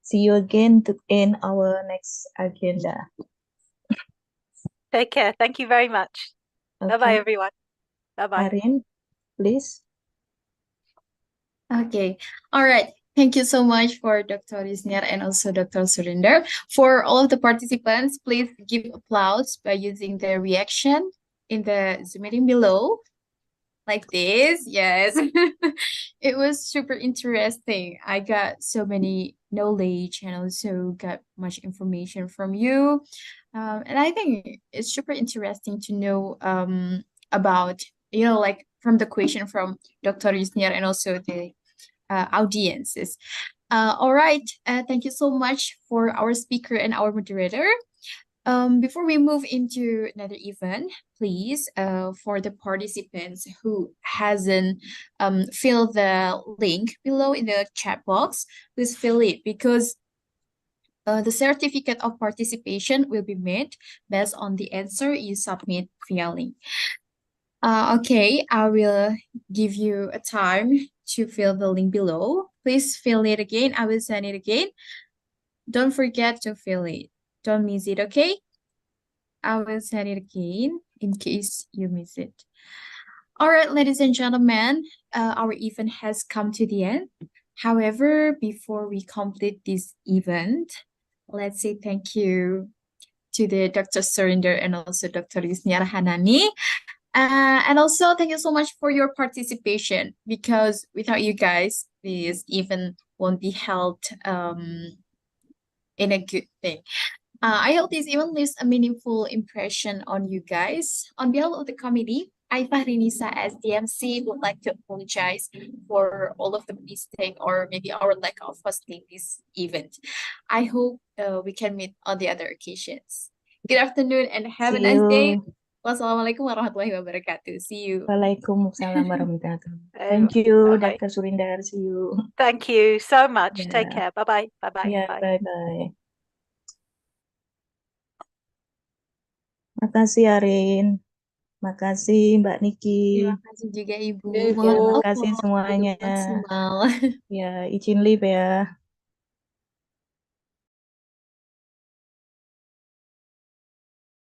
[SPEAKER 4] See you again in our next agenda.
[SPEAKER 5] Take care. Thank you very much.
[SPEAKER 4] Okay.
[SPEAKER 5] Bye-bye, everyone. Bye-bye.
[SPEAKER 4] Arin, please.
[SPEAKER 2] Okay. All right. Thank you so much for Dr. Yusniar and also Dr. Surindar. For all of the participants, please give applause by using the reaction in the Zoom meeting below. Like this, yes. It was super interesting. I got so many knowledge and also got much information from you. And I think it's super interesting to know about, like from the question from Dr. Yusniar and also the audiences. All right. Thank you so much for our speaker and our moderator. Before we move into another event, please, for the participants who hasn't filled the link below in the chat box, please fill it because the certificate of participation will be made based on the answer you submit via link. Okay, I will give you a time to fill the link below. Please fill it again. I will send it again. Don't forget to fill it. Don't miss it, okay? I will send it again in case you miss it. All right, ladies and gentlemen, our event has come to the end. However, before we complete this event, let's say thank you to the Dr. Surindar and also Dr. Yusniar Hanani. And also thank you so much for your participation because without you guys, this event won't be held in a good thing. I hope this event leaves a meaningful impression on you guys. On behalf of the committee, I, Fahrinisa, as the MC, would like to apologize for all of the mistake or maybe our lack of hosting this event. I hope we can meet on the other occasions. Good afternoon and have a
[SPEAKER 4] See
[SPEAKER 2] nice day.
[SPEAKER 4] you.
[SPEAKER 2] Wassalamualaikum warahmatullahi wabarakatuh. See you.
[SPEAKER 4] Waalaikumsalam warahmatullahi wabarakatuh. Thank you,
[SPEAKER 5] Bye-bye.
[SPEAKER 4] Dr. Surindar. See you.
[SPEAKER 5] Thank you so much.
[SPEAKER 4] Yeah.
[SPEAKER 5] Take care. Bye-bye. Bye-bye.
[SPEAKER 4] Ya,
[SPEAKER 5] Bye.
[SPEAKER 4] bye-bye. Makasih Arin. Makasih Mbak Niki.
[SPEAKER 2] Terima kasih juga Ibu.
[SPEAKER 5] Ibu.
[SPEAKER 2] Mohon maaf
[SPEAKER 4] Makasih
[SPEAKER 2] kalau
[SPEAKER 4] semuanya.
[SPEAKER 2] belum maksimal.
[SPEAKER 4] Ya, izin live ya.